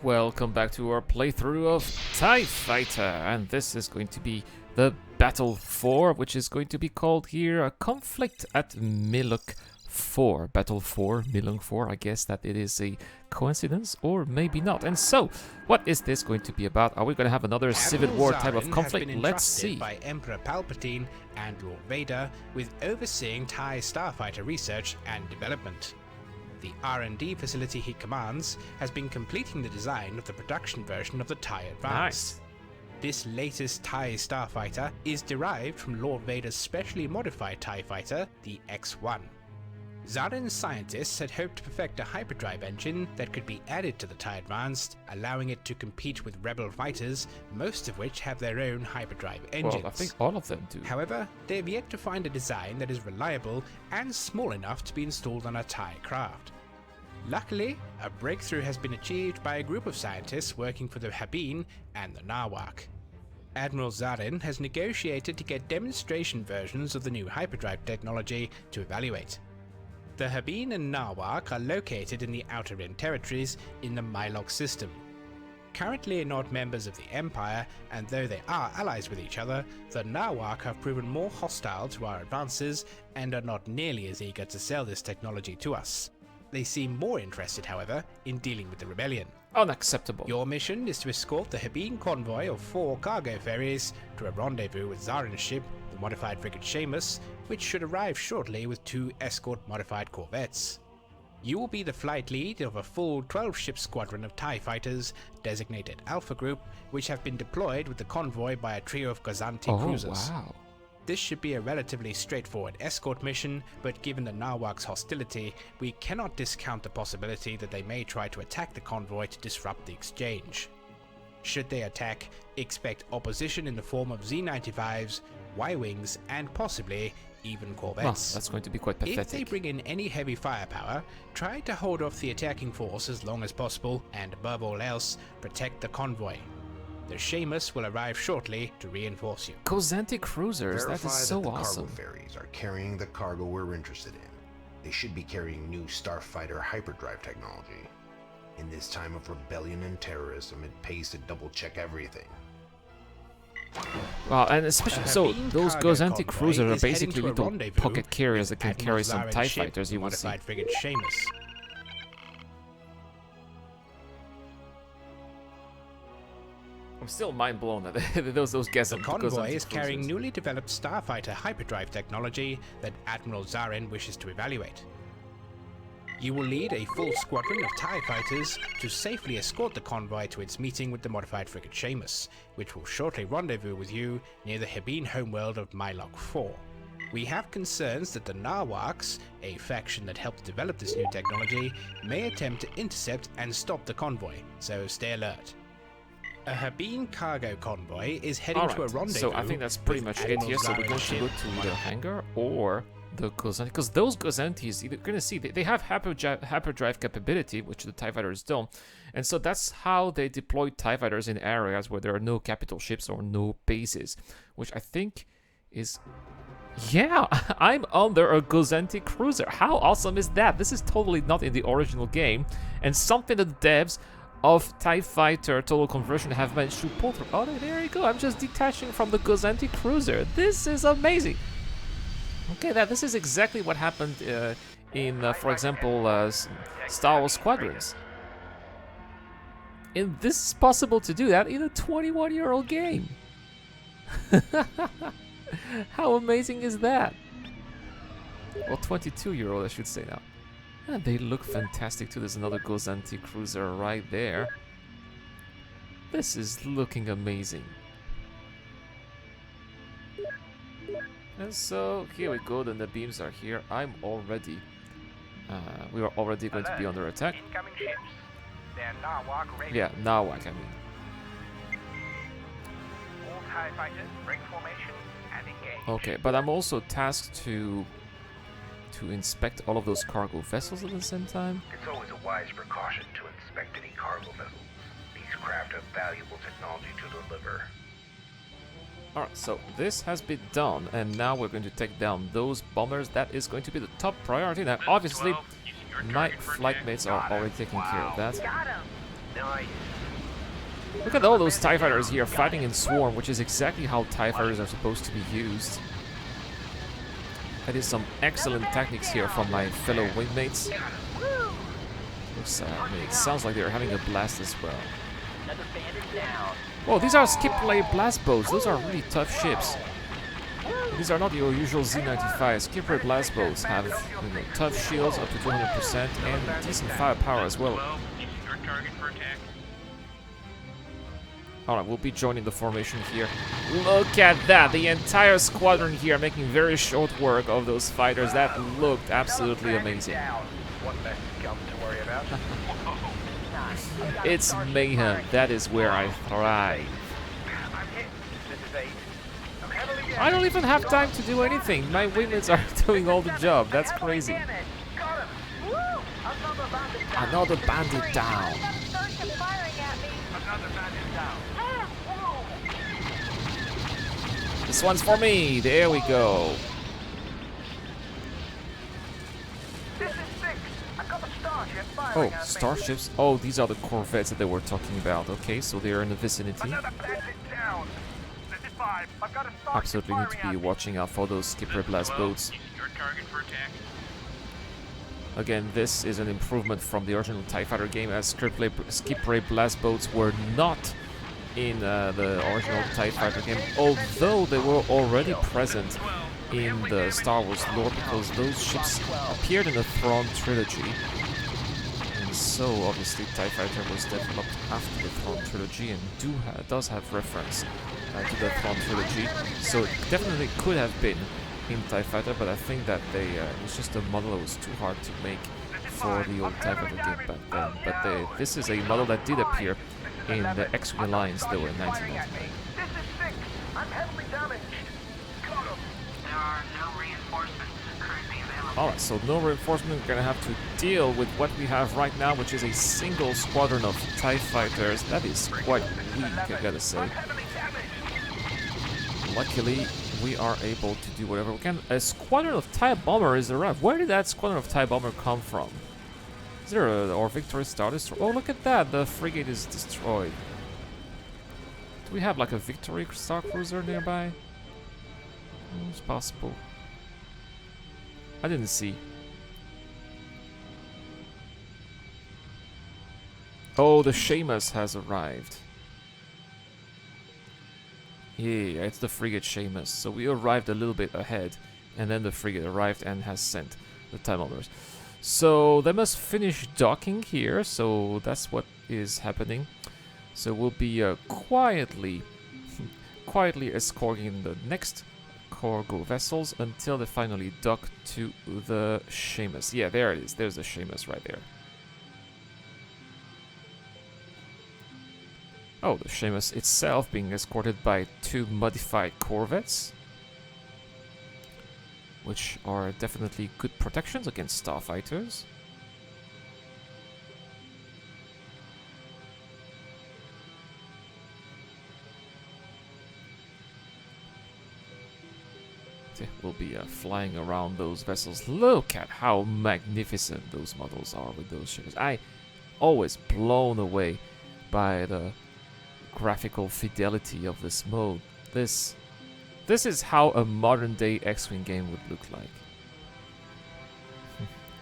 Welcome back to our playthrough of TIE Fighter, and this is going to be the Battle 4, which is going to be called here a Conflict at Mylok 4. Battle 4, Mylok 4, I guess that it is a coincidence, or maybe not. And so, what is this going to be about? Are we going to have another Civil War type of conflict? Let's see. By Emperor Palpatine and Lord Vader with overseeing TIE starfighter research and development. The R&D facility he commands has been completing the design of the production version of the TIE Advance. Nice. This latest TIE starfighter is derived from Lord Vader's specially modified TIE fighter, the X-1. Zarin's scientists had hoped to perfect a hyperdrive engine that could be added to the TIE Advanced, allowing it to compete with Rebel fighters, most of which have their own hyperdrive engines. Well, I think all of them do. However, they have yet to find a design that is reliable and small enough to be installed on a TIE craft. Luckily, a breakthrough has been achieved by a group of scientists working for the Habeen and the Nawak. Admiral Zarin has negotiated to get demonstration versions of the new hyperdrive technology to evaluate. The Habeen and Nawak are located in the Outer Rim territories in the Mylok system. Currently not members of the Empire, and though they are allies with each other, the Nawak have proven more hostile to our advances and are not nearly as eager to sell this technology to us. They seem more interested, however, in dealing with the rebellion. Unacceptable. Your mission is to escort the Habeen convoy of 4 cargo ferries to a rendezvous with Zarin's ship, the modified frigate Seamus, which should arrive shortly with 2 escort modified corvettes. You will be the flight lead of a full 12-ship squadron of TIE fighters, designated Alpha Group, which have been deployed with the convoy by a trio of Gozanti cruisers. Wow. This should be a relatively straightforward escort mission, but given the Nawak's hostility, we cannot discount the possibility that they may try to attack the convoy to disrupt the exchange. Should they attack, expect opposition in the form of Z-95s, Y-Wings, and possibly even corvettes. Well, that's going to be quite pathetic. If they bring in any heavy firepower, try to hold off the attacking force as long as possible, and above all else, protect the convoy. The Seamus will arrive shortly to reinforce you. Gozanti cruisers, that Verify is so that the awesome. cargo ferries are carrying the cargo we're interested in. They should be carrying new starfighter hyperdrive technology. In this time of rebellion and terrorism, it pays to double-check everything. Wow, and especially so Habeen those cargo Gozanti convoy cruisers are is heading basically to a little rendezvous pocket carriers that can Admiral carry some Zarin's TIE ship, fighters, the you will see. modified frigate Seamus. I'm still mind blown that those The convoy is carrying newly developed starfighter hyperdrive technology that Admiral Zarin wishes to evaluate. You will lead a full squadron of TIE fighters to safely escort the convoy to its meeting with the modified frigate Seamus, which will shortly rendezvous with you near the Habeen homeworld of Mylok 4. We have concerns that the Nawaks, a faction that helped develop this new technology, may attempt to intercept and stop the convoy, so stay alert. A Habeen cargo convoy is heading to a rendezvous. So I think that's pretty much it here. So we're going to go to the hangar or the Gozanti, because those Gozantis, you're going to see, they have hyperdrive capability, which the TIE fighters don't. And so that's how they deploy TIE fighters in areas where there are no capital ships or no bases, which I think is... Yeah, I'm under a Gozanti cruiser. How awesome is that? This is totally not in the original game, and something that the devs of TIE Fighter Total Conversion have managed to pull through. Oh, there you go. I'm just detaching from the Gozanti cruiser. This is amazing. Okay, this is exactly what happened in, for example, Star Wars Squadrons. And this is possible to do that in a 21-year-old game. How amazing is that? Well, 22-year-old, I should say now. And they look fantastic too. There's another Gozanti cruiser right there. This is looking amazing. And so here we go. Then the beams are here. I'm already. We are already going to be under attack. Incoming ships. They're Nawak ready. Yeah, Nawak, I mean. All TIE fighters, break formation, and engage. Okay, but I'm also tasked to inspect all of those cargo vessels at the same time. It's always a wise precaution to inspect any cargo vessels. These craft have valuable technology to deliver. Alright, so this has been done, and now we're going to take down those bombers. That is going to be the top priority. Now, obviously, my flight mates are already taking care of that. Got him. Nice. Look at all those TIE fighters here fighting in swarm, which is exactly how TIE fighters are supposed to be used. That is some excellent tactics here from my fellow wingmates. Looks, I mean, it sounds like they're having a blast as well. Whoa, these are skip-ray blast boats. Those are really tough ships. These are not your usual Z95. Skip-ray blast boats have tough shields up to 200% and decent firepower as well. Alright, we'll be joining the formation here. Look at that! The entire squadron here making very short work of those fighters. That looked absolutely amazing. It's mayhem. That is where I thrive. I don't even have time to do anything. My wingmates are doing all the job. That's crazy. Another bandit down. This one's for me. There we go. Oh, starships. Oh, these are the corvettes that they were talking about. Okay, so they are in the vicinity. Absolutely need to be watching out for those skip-ray blast boats. Again, this is an improvement from the original TIE Fighter game, as skip-ray blast boats were not in the original TIE Fighter game, although they were already present in the Star Wars lore, because those ships appeared in the Thrawn trilogy. And so, obviously, TIE Fighter was developed after the Thrawn trilogy and does have reference to the Thrawn trilogy. So it definitely could have been in TIE Fighter, but I think that it was just a model that was too hard to make for the old TIE Fighter game back then. But this is a model that did appear in the X-Wing Alliance, though, in 1990. Alright, so no reinforcement. We're gonna have to deal with what we have right now, which is a single squadron of TIE fighters. That is quite weak, I gotta say. Luckily, we are able to do whatever we can. A squadron of TIE bombers arrived. Where did that squadron of TIE bomber come from? Is there our Victory Star Destroyer? Oh, look at that! The frigate is destroyed. Do we have like a Victory Star Cruiser nearby? It's possible. I didn't see. Oh, the Seamus has arrived. Yeah, it's the frigate Seamus. So we arrived a little bit ahead, and then the frigate arrived and has sent the TIE bombers. So they must finish docking here, so that's what is happening. So we'll be quietly escorting the next cargo vessels until they finally dock to the Seamus. Yeah, there it is. There's the Seamus right there. Oh, the Seamus itself being escorted by 2 modified corvettes, which are definitely good protections against starfighters. We'll be flying around those vessels. Look at how magnificent those models are with those ships. I always blown away by the graphical fidelity of this mode. This is how a modern day X-Wing game would look like.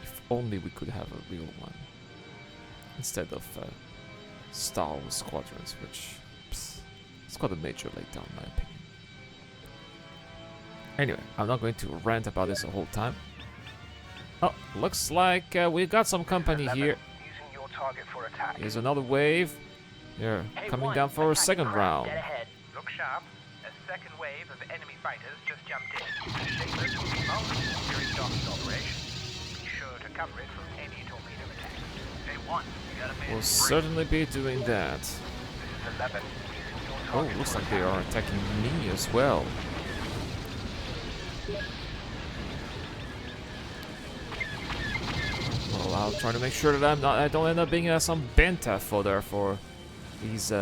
If only we could have a real one instead of Star Wars squadrons, which it's quite a major letdown in my opinion. Anyway, I'm not going to rant about this the whole time. Oh, looks like we've got some company here. Here's another wave. They're coming down for a second round. Look sharp. A second wave of enemy fighters just jumped in. The Seamus will be vulnerable during docking operation. Be sure to cover it from any torpedo attacks. We'll certainly be doing that. Oh, looks like they are attacking me as well. Well, I'll try to make sure that I don't end up being some benta fodder for these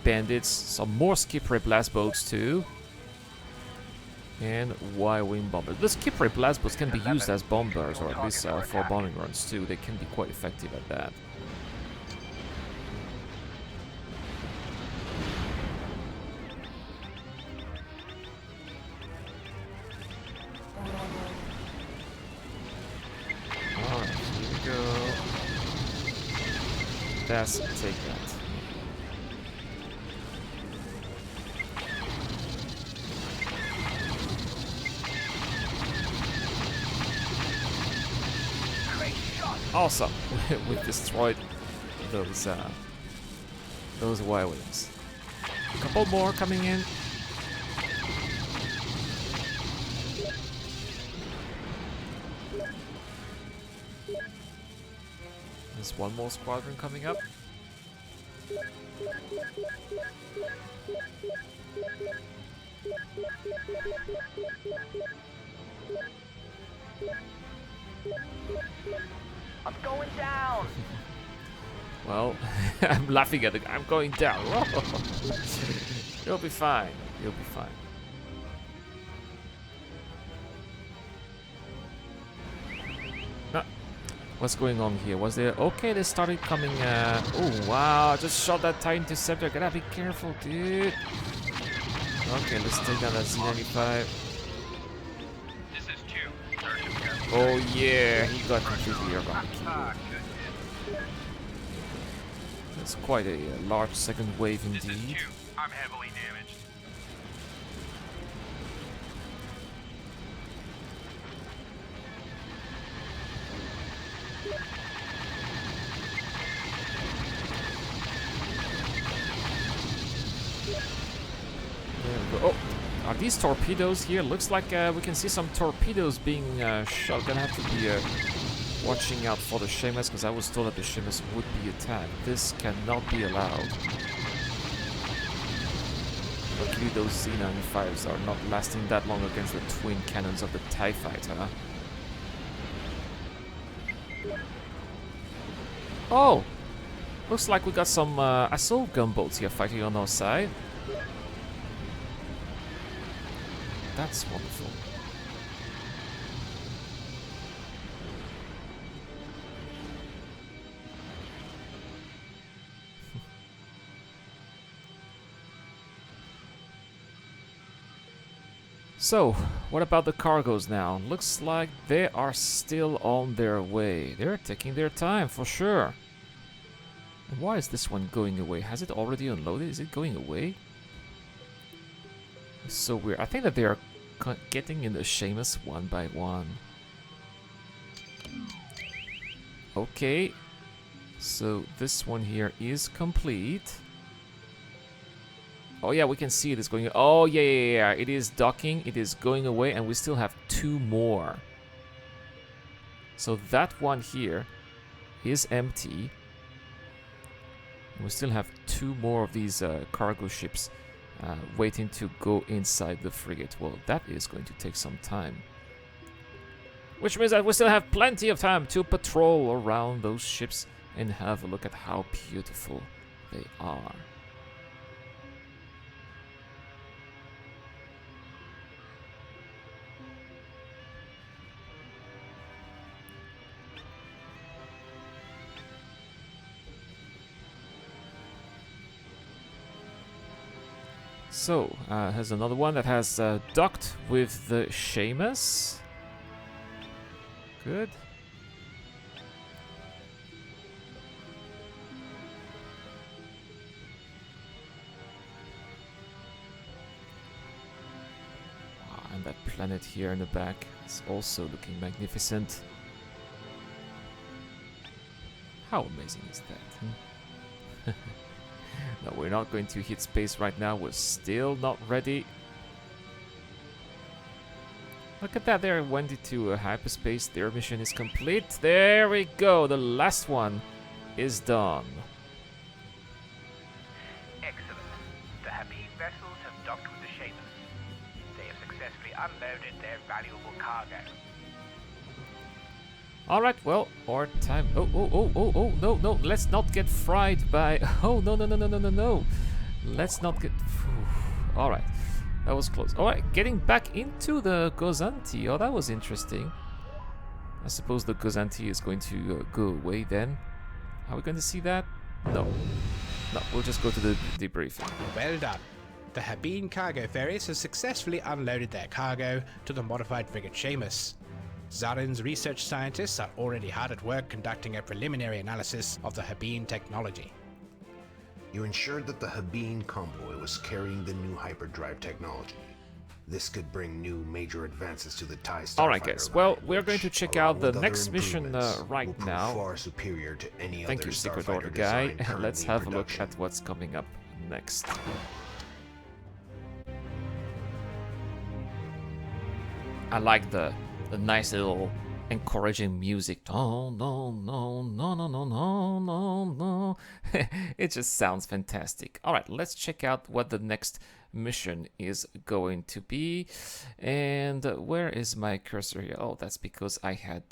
bandits. Some more skip-ray blast boats too. And Y-wing bombers. The skip-ray blast boats can be used as bombers, or at least for bombing runs too. They can be quite effective at that. That's take that. Awesome. We've destroyed those Y-wings. A couple more coming in. There's one more squadron coming up. I'm going down. Well, I'm laughing at it. I'm going down. You'll be fine. You'll be fine. No. What's going on here? Was there... Okay, they started coming... Oh, wow. I just shot that TIE Interceptor. Gotta be careful, dude. Okay, let's take down that Z-95. This is 2. Search and rescue. Oh, yeah. He got completely eradicated. That's quite a large second wave This is indeed. 2. I'm heavily damaged. There we go. Oh, are these torpedoes here? Looks like we can see some torpedoes being shot. Gonna have to be watching out for the Seamus, because I was told that the Seamus would be attacked. This cannot be allowed. Luckily those Z95s are not lasting that long against the twin cannons of the TIE Fighter. Oh! Looks like we got some assault gunboats here fighting on our side. That's wonderful. So, what about the cargoes now? Looks like they are still on their way. They're taking their time, for sure. And why is this one going away? Has it already unloaded? Is it going away? It's so weird. I think that they are getting in the Seamus one by one. Okay. So, this one here is complete. Oh yeah, we can see it is going... Oh yeah. It is docking, it is going away, and we still have 2 more. So that one here is empty. And we still have 2 more of these cargo ships waiting to go inside the frigate. Well, that is going to take some time. Which means that we still have plenty of time to patrol around those ships and have a look at how beautiful they are. So, has another one that has docked with the Seamus. Good. And that planet here in the back is also looking magnificent. How amazing is that? No, we're not going to hit space right now. We're still not ready. Look at that. They went into hyperspace. Their mission is complete. There we go. The last one is done. Excellent. The Habib vessels have docked with the Seamus. They have successfully unloaded their valuable cargo. Alright, well, our time... Oh, no, let's not get fried by... Oh, no. Let's not get... Alright, that was close. Alright, getting back into the Gozanti. Oh, that was interesting. I suppose the Gozanti is going to go away then. Are we going to see that? No, we'll just go to the debriefing. Well done. The Habib cargo ferries have successfully unloaded their cargo to the modified frigate Seamus. Zarin's research scientists are already hard at work conducting a preliminary analysis of the Habeen technology. You ensured that the Habeen convoy was carrying the new hyperdrive technology. This could bring new major advances to the TIE starfighter. Alright guys, well, line, we're going which, to check along out the with other next mission improvements, right will prove now. far superior to any Thank other you, Secret starfighter Order guy. design currently Let's in have a look production. at what's coming up next. I like the nice little encouraging music. Oh no no no no no no no no. It just sounds fantastic. Alright, let's check out what the next mission is going to be. And where is my cursor here? Oh, that's because I had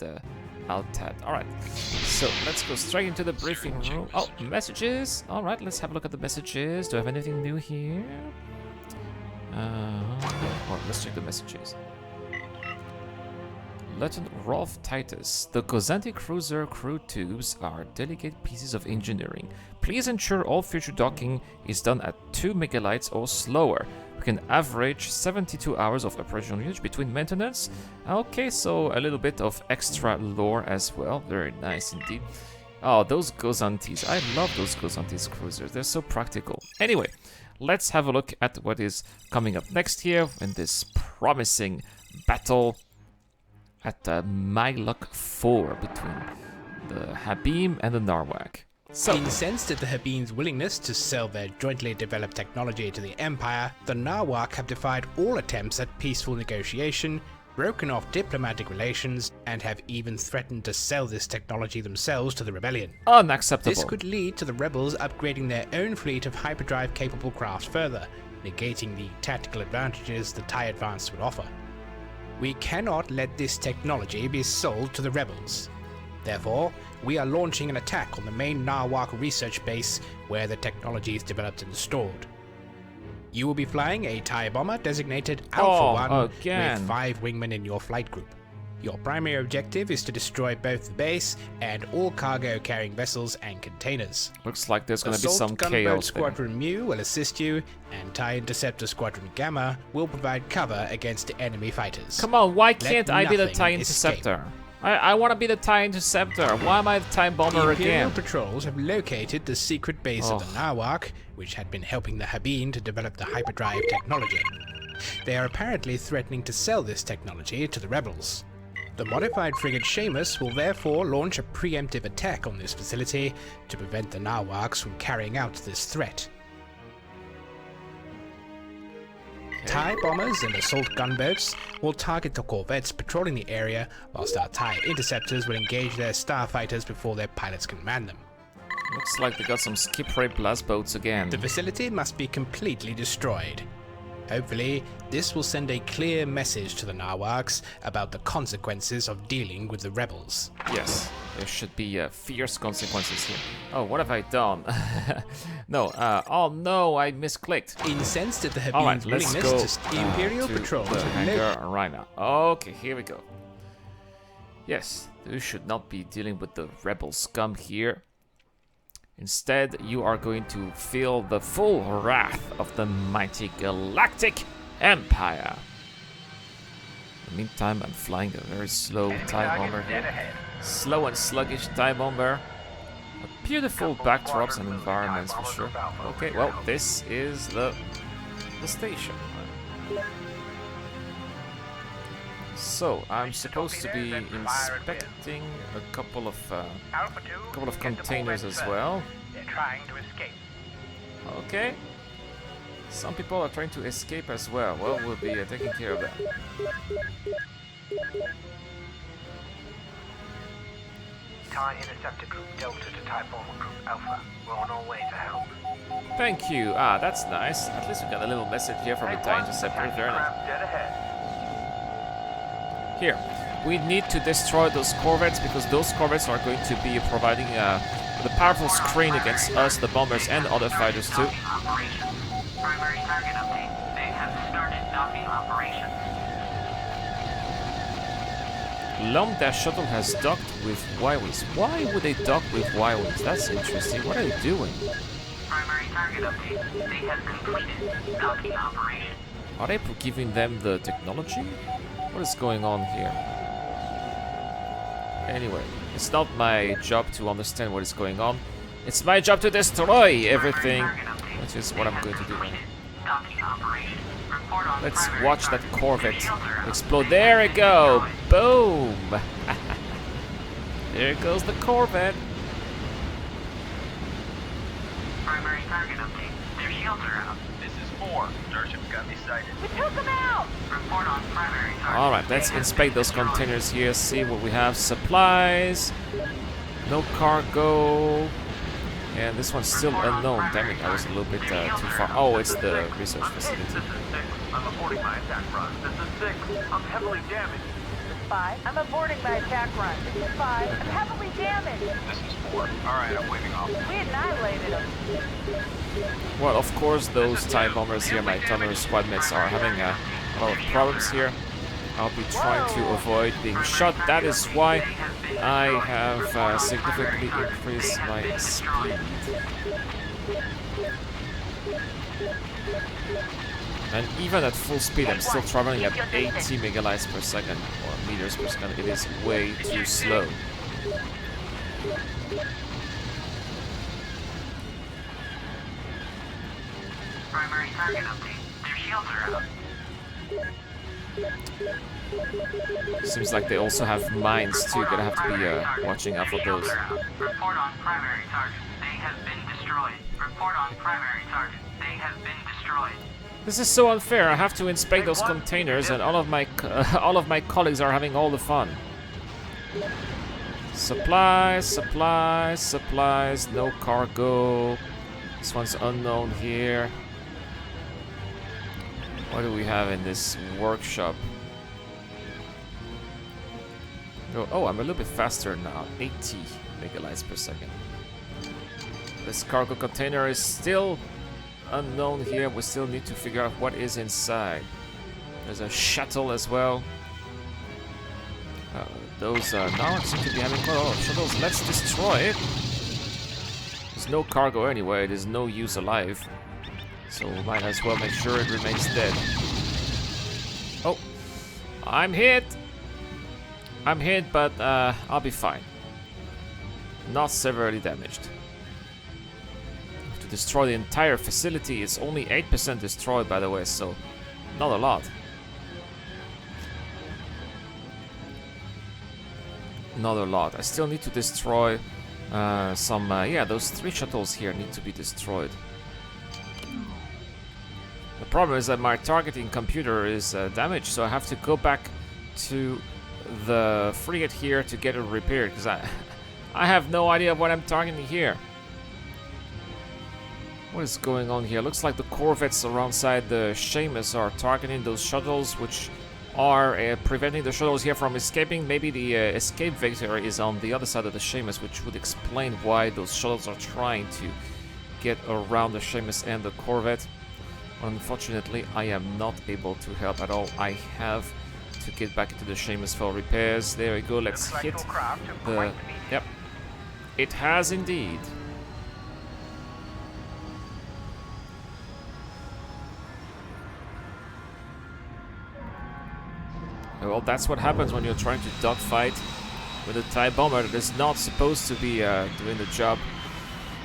alt tab. Alright, so let's go straight into the briefing room. Oh, messages. Alright, let's have a look at the messages. Do I have anything new here? Well, let's check the messages. Lieutenant Rolf Titus, the Gozanti cruiser crew tubes are delicate pieces of engineering. Please ensure all future docking is done at 2 megalights or slower. We can average 72 hours of operational usage between maintenance. Okay, so a little bit of extra lore as well. Very nice indeed. Oh, those Gozantis. I love those Gozantis cruisers. They're so practical. Anyway, let's have a look at what is coming up next here in this promising battle at Mylok 4 between the Habeen and the Narwhal. So, Incensed at the Habeen's willingness to sell their jointly developed technology to the Empire, the Narwhal have defied all attempts at peaceful negotiation, broken off diplomatic relations, and have even threatened to sell this technology themselves to the rebellion. unacceptable. This could lead to the rebels upgrading their own fleet of hyperdrive-capable crafts further, negating the tactical advantages the TIE Advance would offer. We cannot let this technology be sold to the rebels. Therefore, we are launching an attack on the main Narwhal research base where the technology is developed and stored. You will be flying a TIE bomber designated Alpha 1 again. with 5 wingmen in your flight group. Your primary objective is to destroy both the base and all cargo-carrying vessels and containers. Looks like there's gonna be Assault some Gunboat chaos there. Squadron Mu will assist you, and TIE Interceptor Squadron Gamma will provide cover against enemy fighters. Come on, why can't I be the nothing TIE escape. Interceptor? I want to be the TIE Interceptor. Why am I the TIE Bomber The Imperial again? patrols have located the secret base of Oh. the Narwhal, which had been helping the Habeen to develop the hyperdrive technology. They are apparently threatening to sell this technology to the rebels. The modified frigate Seamus will therefore launch a preemptive attack on this facility to prevent the Narwhals from carrying out this threat. TIE bombers and assault gunboats will target the corvettes patrolling the area, whilst our TIE interceptors will engage their starfighters before their pilots can man them. Looks like they got some skip ray blast boats again. The facility must be completely destroyed. Hopefully, this will send a clear message to the Narwhals about the consequences of dealing with the rebels. Yes, there should be fierce consequences here. Oh, what have I done? No, oh no, I misclicked. Incensed at the Alright, Habeen's let's willingness go to Imperial to patrols the have hangar right now. Okay, here we go. Yes, you should not be dealing with the rebel scum here. Instead, you are going to feel the full wrath of the mighty Galactic Empire. In the meantime, I'm flying a very slow TIE bomber Dead here. ahead. Slow and sluggish TIE bomber. Beautiful backdrops and environments for sure. Okay, well, this is the station. So I'm supposed to be inspecting a couple of Alpha 2, couple of get the containers corvettes as first. well. They're trying to escape. Okay. Some people are trying to escape as well. Well, we'll be taking care of that. TIE Interceptor Group Delta to TIE Bomber Group Alpha. We're on our way to help. Thank you. Ah, that's nice. At least we got a little message here from the TIE Interceptor. Very nice. Dead ahead. Here, we need to destroy those corvettes because those corvettes are going to be providing the powerful screen against us, the bombers, and other fighters too. Primary target update. They have started docking operations. Lambda shuttle has docked with Y-Wings. Why would they dock with Y-Wings? That's interesting. What are they doing? Primary target update. They have completed docking operations. Are they giving them the technology? What is going on here? Anyway, it's not my job to understand what is going on. It's my job to destroy everything, which is what I'm going to do now. Let's watch that Corvette explode. There we go! Boom! There goes the Corvette. Primary target update. Their shields are out. This is 4. Starship's got me sighted. We took them out! Report on primary target. Alright, let's inspect those containers here, see what we have. Supplies, no cargo, and this one's still unknown. Damn it, I was a little bit too far. Oh, it's the research facility. This is 6. I'm aborting my attack run. This is 6. I'm heavily damaged. 5. I'm aborting my attack run. This is 5. I'm heavily damaged. This is 4. Alright, I'm waving off. We annihilated them. Well, of course, those TIE bombers here, my Thunder squad mates, are having a lot of problems here. I'll be trying to avoid being shot. That is why I have significantly increased my speed. And even at full speed, I'm still traveling at 80 megalitres per second, or meters per second. It is way too slow. Primary target update. Their shields are out. Seems like they also have mines too. Gonna have to be watching out for those. Report on primary target. They have been destroyed. Report on primary target. They have been destroyed. This is so unfair. I have to inspect those containers, and all of my colleagues are having all the fun. Supplies, supplies, supplies. No cargo. This one's unknown here. What do we have in this workshop? Oh, I'm a little bit faster now. 80 megalitres per second. This cargo container is still unknown here. We still need to figure out what is inside. There's a shuttle as well. Those now seem to be having quite a lot of shuttles. Let's destroy it. There's no cargo anyway. There's no use alive. So we might as well make sure it remains dead. Oh, I'm hit. I'm hit, but I'll be fine. Not severely damaged. To destroy the entire facility, it's only 8% destroyed, by the way, so not a lot. Not a lot. I still need to destroy some. Yeah, those 3 shuttles here need to be destroyed. The problem is that my targeting computer is damaged, so I have to go back to the frigate here to get it repaired, because I have no idea what I'm targeting here. What is going on here? Looks like the corvettes alongside the Seamus are targeting those shuttles, which are preventing the shuttles here from escaping. Maybe the escape vector is on the other side of the Seamus, which would explain why those shuttles are trying to get around the Seamus and the corvette. Unfortunately, I am not able to help at all. I have to get back into the Seamus for repairs. There we go. Let's hit the... Yep. It has indeed. Well, that's what happens when you're trying to dogfight with a TIE bomber that is not supposed to be doing the job.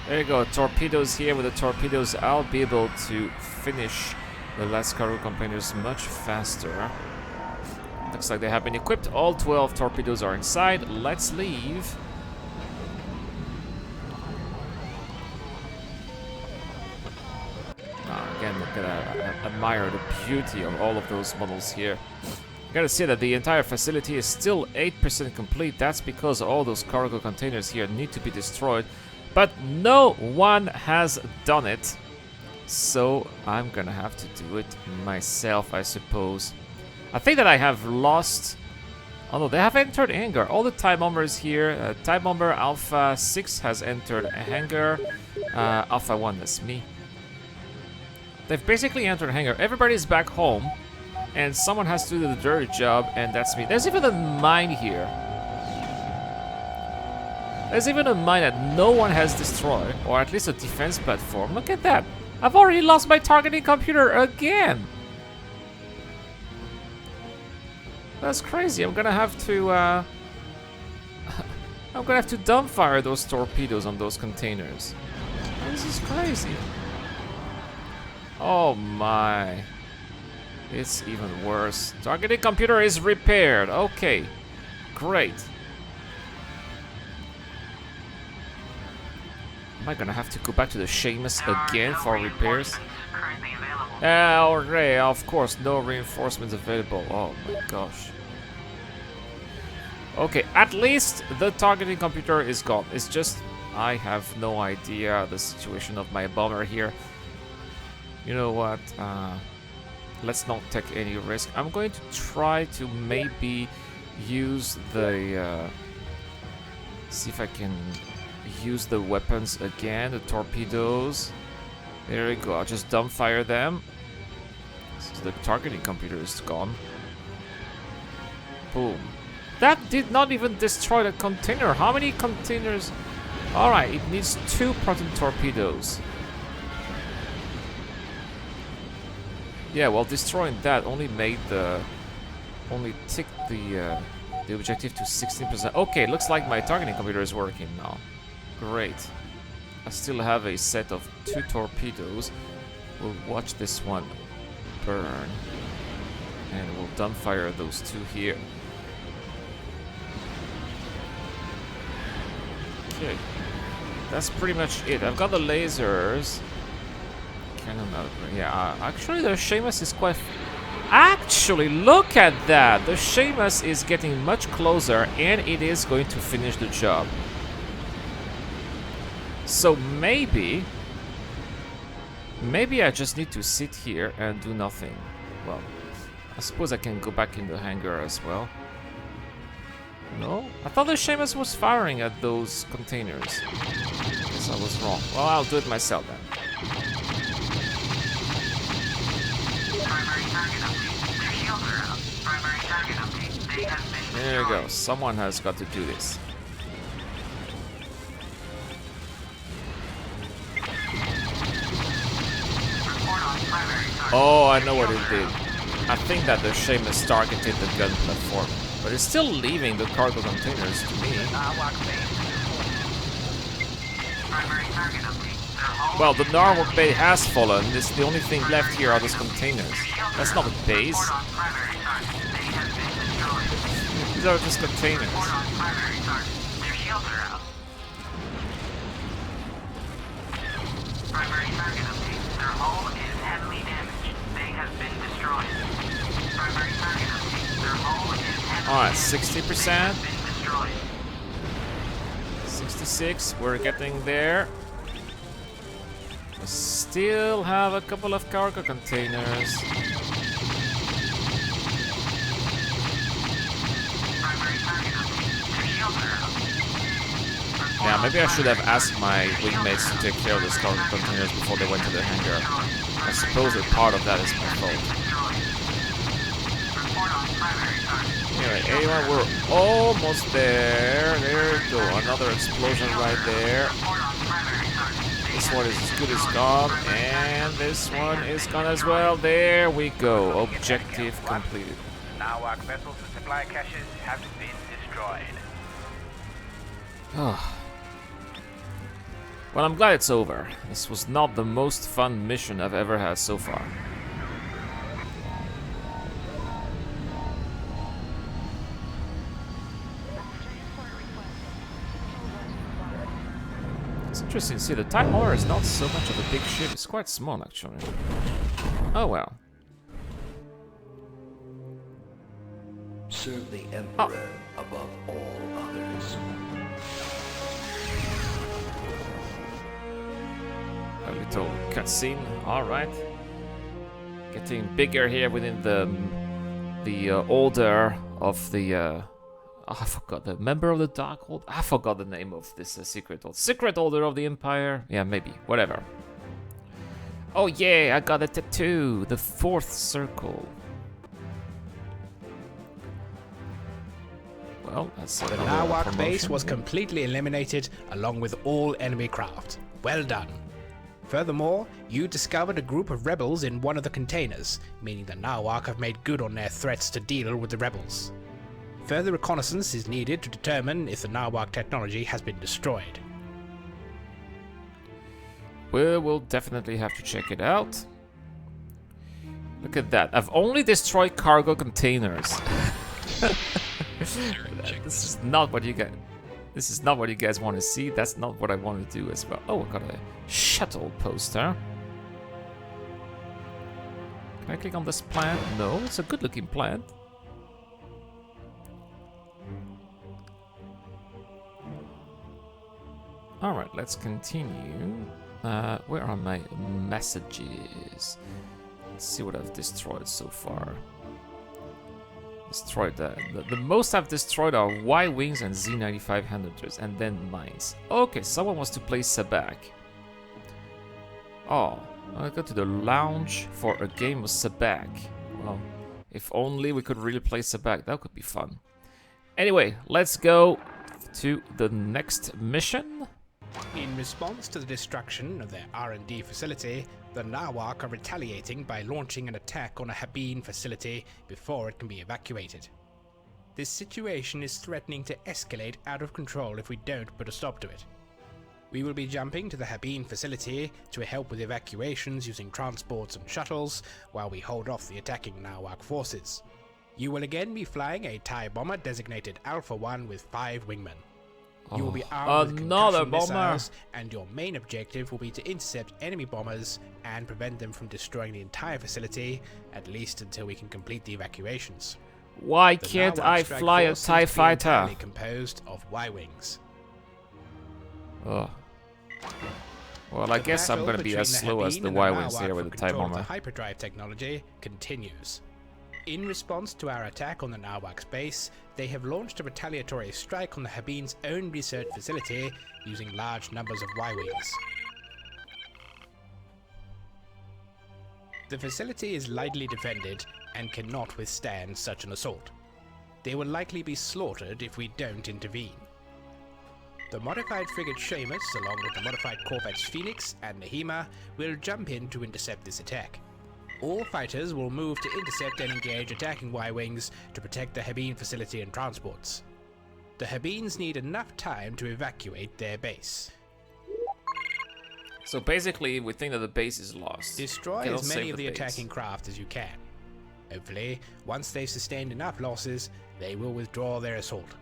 There you go, torpedoes here. With the torpedoes, I'll be able to finish the last cargo containers much faster. Looks like they have been equipped. All 12 torpedoes are inside. Let's leave. Again, gotta admire the beauty of all of those models here. You gotta see that the entire facility is still 8% complete. That's because all those cargo containers here need to be destroyed. But no one has done it. So I'm gonna have to do it myself, I suppose. I think that I have lost... Oh no, they have entered a hangar. All the TIE bombers here. TIE bomber Alpha 6 has entered a hangar. Alpha 1, that's me. They've basically entered a hangar. Everybody's back home. And someone has to do the dirty job, and that's me. There's even a mine here. There's even a mine that no one has destroyed, or at least a defense platform. Look at that. I've already lost my targeting computer again. That's crazy. I'm gonna have to I'm gonna have to dumbfire those torpedoes on those containers. This is crazy. Oh my. It's even worse. Targeting computer is repaired. Okay. Great. Am I gonna have to go back to the Seamus again for repairs? Currently available. Okay, of course, no reinforcements available. Oh my gosh. Okay, at least the targeting computer is gone. It's just, I have no idea the situation of my bomber here. You know what? Let's not take any risk. I'm going to try to maybe use the... see if I can use the weapons again, the torpedoes. There we go, I'll just dumbfire them. So the targeting computer is gone. Boom. That did not even destroy the container. How many containers? Alright, it needs 2 proton torpedoes. Yeah, well, destroying that only made the... only ticked the objective to 16%. Okay, looks like my targeting computer is working now. Great. I still have a set of 2 torpedoes. We'll watch this one burn. And we'll dumbfire those 2 here. Okay. That's pretty much it. I've got the lasers. Cannon out. Yeah, actually the Seamus is quite... Actually, look at that! The Seamus is getting much closer and it is going to finish the job. So maybe I just need to sit here and do nothing. Well, I suppose I can go back in the hangar as well. No? I thought the Seamus was firing at those containers. Guess I was wrong. Well, I'll do it myself then. Primary target update. Their shields are out. Primary target update. They have been destroyed. There we go. Someone has got to do this. Report on primary target. Oh, I know what it did. I think that the Seamus targeted the gun platform. But it's still leaving the cargo containers to me. Primary target update. Their hull Well, the Narwhal Bay has fallen. The only thing left here are those containers. That's not a base. report on primary target. They have been destroyed. These are just containers. Report on primary target. Their shields are out. Primary target update. Their hull is heavily damaged. They have been destroyed. Primary target update. Their hull is heavily Alright, damaged. 60%. Been destroyed. 66, we're getting there. We still have a couple of cargo containers. Primary target update. Their shields are out. Report Yeah, on maybe I should have primary asked my wingmates to take care of those cargo containers before they went to the hangar. I suppose that part of that is my fault. Report on primary target. Anyway, anyone, we're almost there. There we go, another explosion right there. Report on primary target. This one is as good as gone, and this one is gone as well. There we go, objective completed. Narwhal vessels and supply caches have been destroyed. Well, I'm glad it's over. This was not the most fun mission I've ever had so far. It's interesting to see the Time Hauler is not so much of a big ship, it's quite small actually. Oh well. Serve the Emperor above all others. A little cutscene, alright. Getting bigger here within the order of the I forgot the member of the Dark Order. I forgot the name of this secret order. Secret Order of the Empire. Yeah, maybe. Whatever. Oh yeah, I got a tattoo. The 4th circle. Well, that's The Narwhal base was completely eliminated along with all enemy craft. Well done. Furthermore, you discovered a group of rebels in one of the containers, meaning the Narwhal have made good on their threats to deal with the rebels. Further reconnaissance is needed to determine if the Nawak technology has been destroyed. We'll definitely have to check it out. Look at that. I've only destroyed cargo containers. This is not what you get. This is not what you guys want to see. That's not what I want to do as well. Oh, I got a shuttle poster. Can I click on this plant? No, it's a good looking plant. Alright, let's continue. Where are my messages? Let's see what I've destroyed so far. Destroyed the most I've destroyed are Y-Wings and Z-95 Handlers, and then mines. Okay, someone wants to play Sabak. Oh, I'll go to the lounge for a game of Sabak. Well, if only we could really play Sabak, that could be fun. Anyway, let's go to the next mission. In response to the destruction of their R&D facility, the Nawak are retaliating by launching an attack on a Habeen facility before it can be evacuated. This situation is threatening to escalate out of control if we don't put a stop to it. We will be jumping to the Habeen facility to help with evacuations using transports and shuttles while we hold off the attacking Nawak forces. You will again be flying a TIE bomber designated Alpha 1 with 5 wingmen. You will be armed with another concussion bomber, missiles, and your main objective will be to intercept enemy bombers and prevent them from destroying the entire facility, at least until we can complete the evacuations. Why The can't Nawak I strike fly a force TIE seems to be fighter? entirely composed of Y-wings. Oh. Well, I The guess I'm battle gonna be as between slow as Habeen the and Y-Wings Nawak here with for the TIE control of bomber. The hyperdrive technology continues. In response to our attack on the Nawak's base, they have launched a retaliatory strike on the Habeen's own research facility using large numbers of Y-Wings. The facility is lightly defended and cannot withstand such an assault. They will likely be slaughtered if we don't intervene. The modified frigate Seamus, along with the modified corvettes Phoenix and Nahima, will jump in to intercept this attack. All fighters will move to intercept and engage attacking Y-Wings to protect the Habeen facility and transports. The Habeens need enough time to evacuate their base. So basically, we think that the base is lost. Destroy Cannot as many save of the base. attacking craft as you can. Hopefully, once they've sustained enough losses, they will withdraw their assault.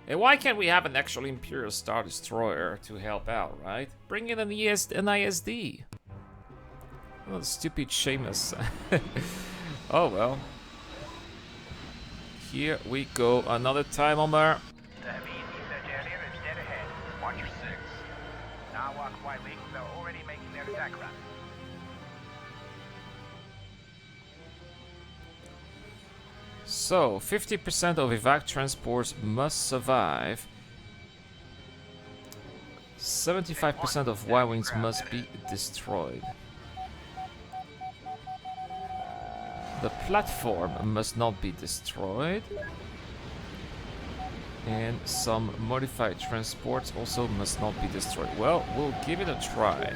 And why can't we have an actual Imperial Star Destroyer to help out, right? Bring in an ISD. Oh, stupid Seamus. Oh well. Here we go, another time bomber. The Habeen research area is dead ahead. Watch your 6. Nawak Y-Wings are already making their attack run. So, 50% of evac transports must survive. 75% of Y-Wings must be destroyed. The platform must not be destroyed. And some modified transports also must not be destroyed. Well, we'll give it a try.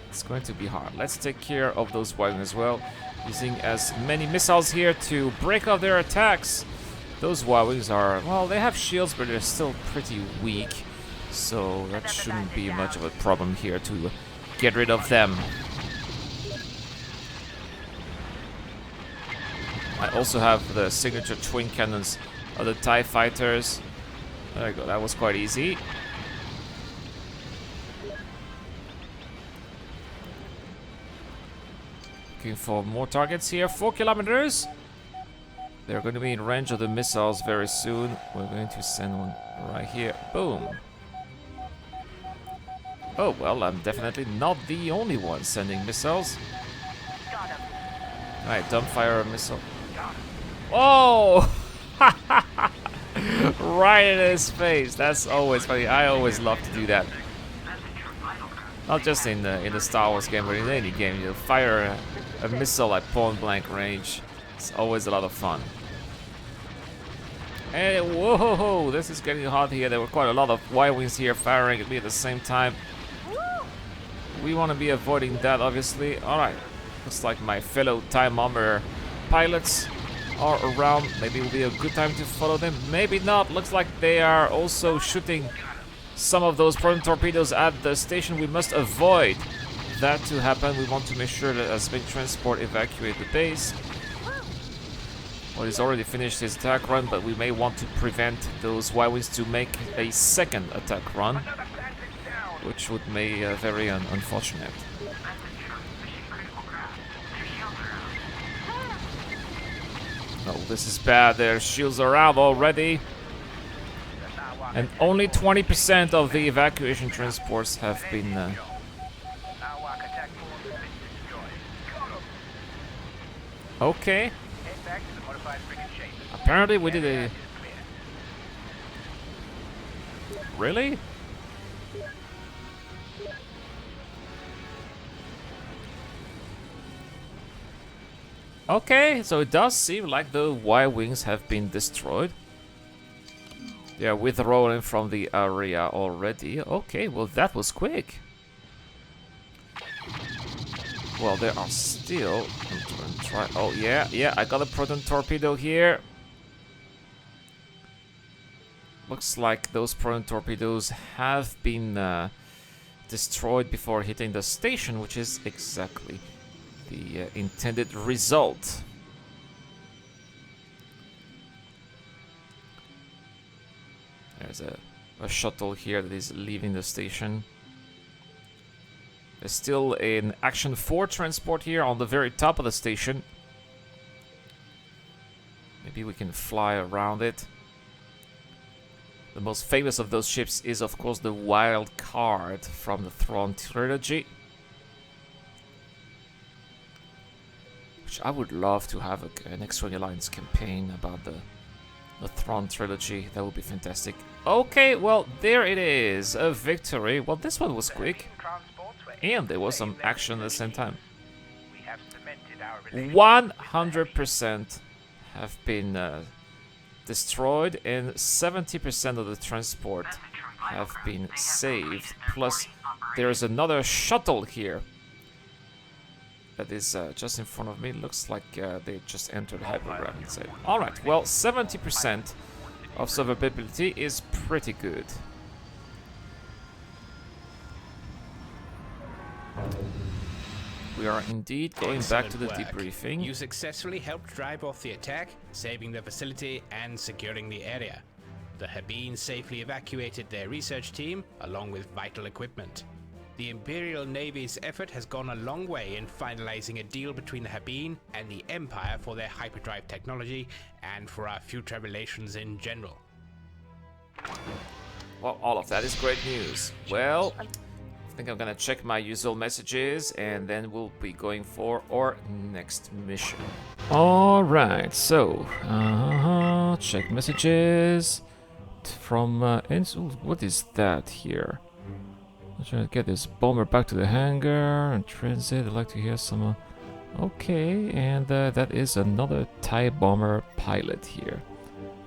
It's going to be hard. Let's take care of those Y-Wings as well, using as many missiles here to break off their attacks. Those Y-Wings are, well, they have shields, but they're still pretty weak. So that shouldn't be much of a problem here to get rid of them. I also have the signature twin cannons of the TIE fighters. There you go, that was quite easy. Looking for more targets here. 4 kilometers. They're going to be in range of the missiles very soon. We're going to send one right here. Boom. Oh, well, I'm definitely not the only one sending missiles. Alright, dumbfire a missile. Oh! Right in his face. That's always funny. I always love to do that. Not just in the Star Wars game, but in any game. You fire a missile at point blank range. It's always a lot of fun. And whoa, this is getting hot here. There were quite a lot of Y-Wings here firing at me at the same time. We want to be avoiding that, obviously. Alright. Looks like my fellow time bomber pilots are around. Maybe it will be a good time to follow them. Maybe not. Looks like they are also shooting some of those proton torpedoes at the station. We must avoid that to happen. We want to make sure that as big transport evacuate the base. Well, he's already finished his attack run, but we may want to prevent those Y-Wings to make a second attack run, which would be very unfortunate. Oh, this is bad. Their shields are out already. And only 20% of the evacuation transports have been... Okay. Apparently we did a... Really? Okay, so it does seem like the Y-Wings have been destroyed. They are withdrawing from the area already. Okay, well that was quick. Well, there are still... Oh, yeah, I got a proton torpedo here. Looks like those proton torpedoes have been destroyed before hitting the station, which is exactly the intended result. There's a shuttle here that is leaving the station. There's still an Action 4 transport here on the very top of the station. Maybe we can fly around it. The most famous of those ships is, of course, the Wild Card from the Thrawn trilogy. Which I would love to have an X-Wing Alliance campaign about the Thrawn trilogy. That would be fantastic. Okay, well, there it is. A victory. Well, this one was quick. And there was some action at the same time. 100% have been destroyed, and 70% of the transport have been saved. Plus, there is another shuttle here that is just in front of me. Looks like they just entered hyperdrive inside. Alright, well, 70% of survivability is pretty good. We are indeed going back to the debriefing. You successfully helped drive off the attack, saving the facility and securing the area. The Habine safely evacuated their research team, along with vital equipment. The Imperial Navy's effort has gone a long way in finalizing a deal between the Habine and the Empire for their hyperdrive technology and for our future relations in general. Well, all of that is great news. Well, I think I'm gonna check my usual messages and then we'll be going for our next mission. Alright, so check messages from what is that here? I'm trying to get this bomber back to the hangar and transit. I'd like to hear some okay, and that is another TIE bomber pilot here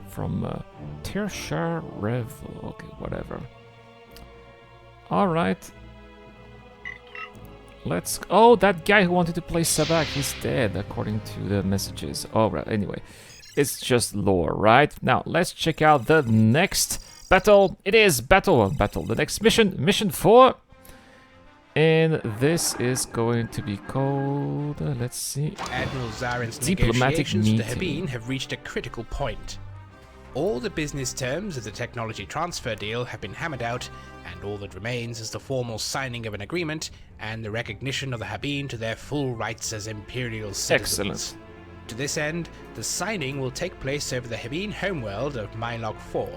from Tershar Rev. Okay, whatever. Alright. Let's... Oh, that guy who wanted to play Sabak, he's dead, according to the messages. Alright, anyway. It's just lore, right? Now, let's check out the next battle. It is battle. The next mission 4. And this is going to be called... let's see. Admiral Zarin's Diplomatic negotiations meeting. with the Habine have reached a critical point. All the business terms of the technology transfer deal have been hammered out, and all that remains is the formal signing of an agreement and the recognition of the Habine to their full rights as Imperial citizens. Excellent. To this end, the signing will take place over the Habine homeworld of Mylok 4,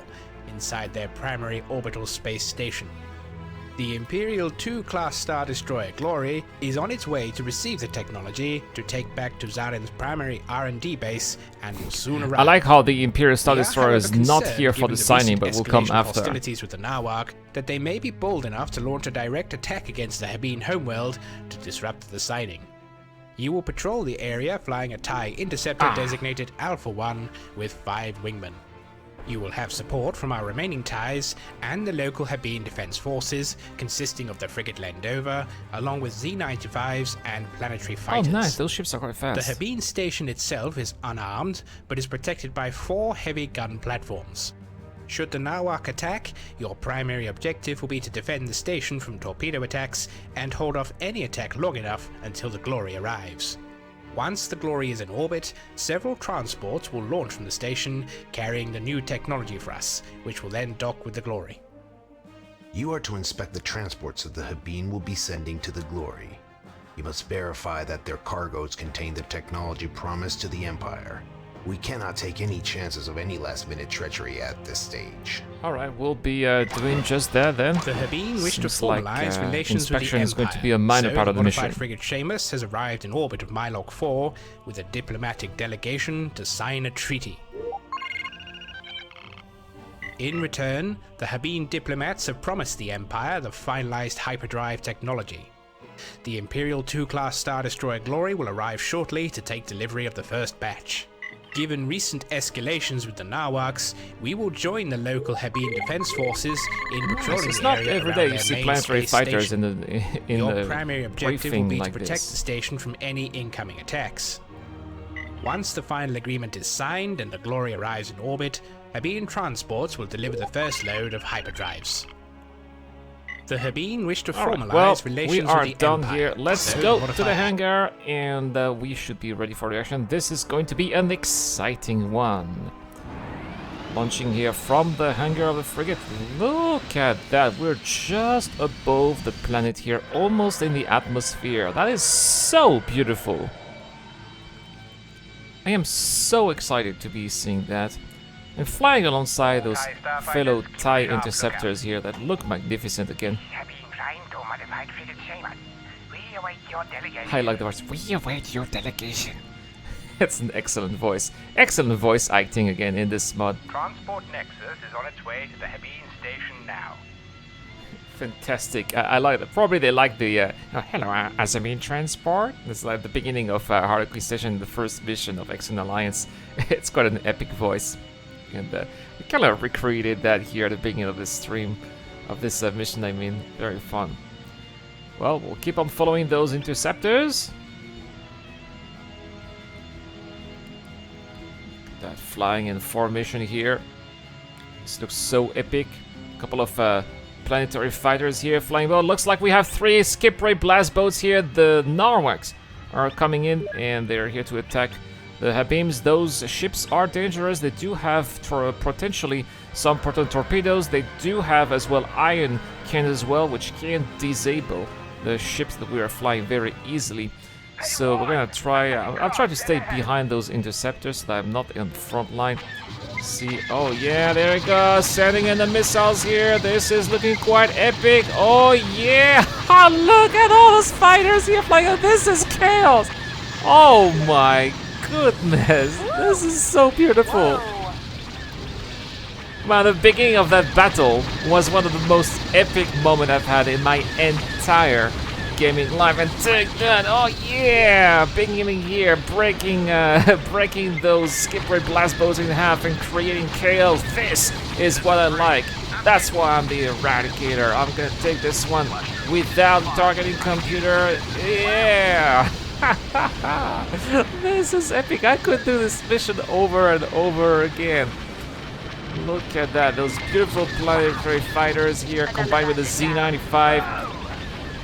inside their primary orbital space station. The Imperial II-class Star Destroyer Glory is on its way to receive the technology to take back to Zarin's primary R&D base and will soon arrive. I like how the Imperial Star They are, Destroyer is however, not concerned, here for given the the signing, recent but will come escalation of after. hostilities with the Nawak, that they may be bold enough to launch a direct attack against the Habine homeworld to disrupt the signing. You will patrol the area flying a TIE interceptor designated Alpha 1 with 5 wingmen. You will have support from our remaining ties and the local Habeen Defense Forces, consisting of the frigate Landover, along with Z-95s and planetary Oh, fighters. nice. Those ships are quite The fast. Habeen station itself is unarmed, but is protected by 4 heavy gun platforms. Should the Nawak attack, your primary objective will be to defend the station from torpedo attacks and hold off any attack long enough until the Glory arrives. Once the Glory is in orbit, several transports will launch from the station, carrying the new technology for us, which will then dock with the Glory. You are to inspect the transports that the Habeen will be sending to the Glory. You must verify that their cargoes contain the technology promised to the Empire. We cannot take any chances of any last-minute treachery at this stage. Alright, we'll be doing just that then. The Habeen wish to Seems like, formalize relations with the inspection Empire, is going to be a minor so part of the modified mission. frigate Seamus has arrived in orbit of Mylok 4 with a diplomatic delegation to sign a treaty. In return, the Habeen diplomats have promised the Empire the finalized hyperdrive technology. The Imperial 2-class Star Destroyer Glory will arrive shortly to take delivery of the first batch. Given recent escalations with the Nawaks, we will join the local Habeen Defense Forces in patrolling It's the not area every around day you their see main planetary space fighters station. in Your the primary objective will briefing be to like protect this. the station from any incoming attacks. Once the final agreement is signed and the Glory arrives in orbit, Habeen transports will deliver the first load of hyperdrives. The Habeen wish to Alright, formalize well, relations we are with the done Empire, here. Let's so go to modify- the hangar, and we should be ready for reaction. This is going to be an exciting one. Launching here from the hangar of the frigate. Look at that. We're just above the planet here, almost in the atmosphere. That is so beautiful. I am so excited to be seeing that. And flying alongside those fellow TIE interceptors here that look magnificent again. Habeen Prime to modified frigate Seamus. We await your delegation. I like the words, we await your delegation. It's an excellent voice. Excellent voice acting again in this mod. Transport Nexus is on its way to the Habeen station now. Fantastic. I like it. Probably they like the, hello, Azamine Transport. This is like the beginning of Hard Acquisition, the first mission of X-Men Alliance. It's quite an epic voice. And we kind of recreated that here at the beginning of this stream, of this mission, I mean. Very fun. Well, we'll keep on following those interceptors. That flying in formation here. This looks so epic. A couple of planetary fighters here flying well. Looks like we have 3 skip ray blast boats here. The Narwhals are coming in and they're here to attack the Habeams. Those ships are dangerous. They do have potentially some proton torpedoes. They do have as well ion cannons as well, which can disable the ships that we are flying very easily. So we're gonna try. I'll try to stay behind those interceptors so that I'm not in the front line. See, oh yeah, there it goes, sending in the missiles here. This is looking quite epic. Oh yeah, look at all those fighters here flying. Oh, this is chaos. Oh my goodness, this is so beautiful. Man, the beginning of that battle was one of the most epic moments I've had in my entire gaming life. And take that, oh yeah, beginning here, breaking those skip ray blast boats in half and creating chaos. This is what I like. That's why I'm the Eradicator. I'm gonna take this one without targeting computer. Yeah. This is epic. I could do this mission over and over again. Look at that, those beautiful planetary fighters here combined with the Z-95.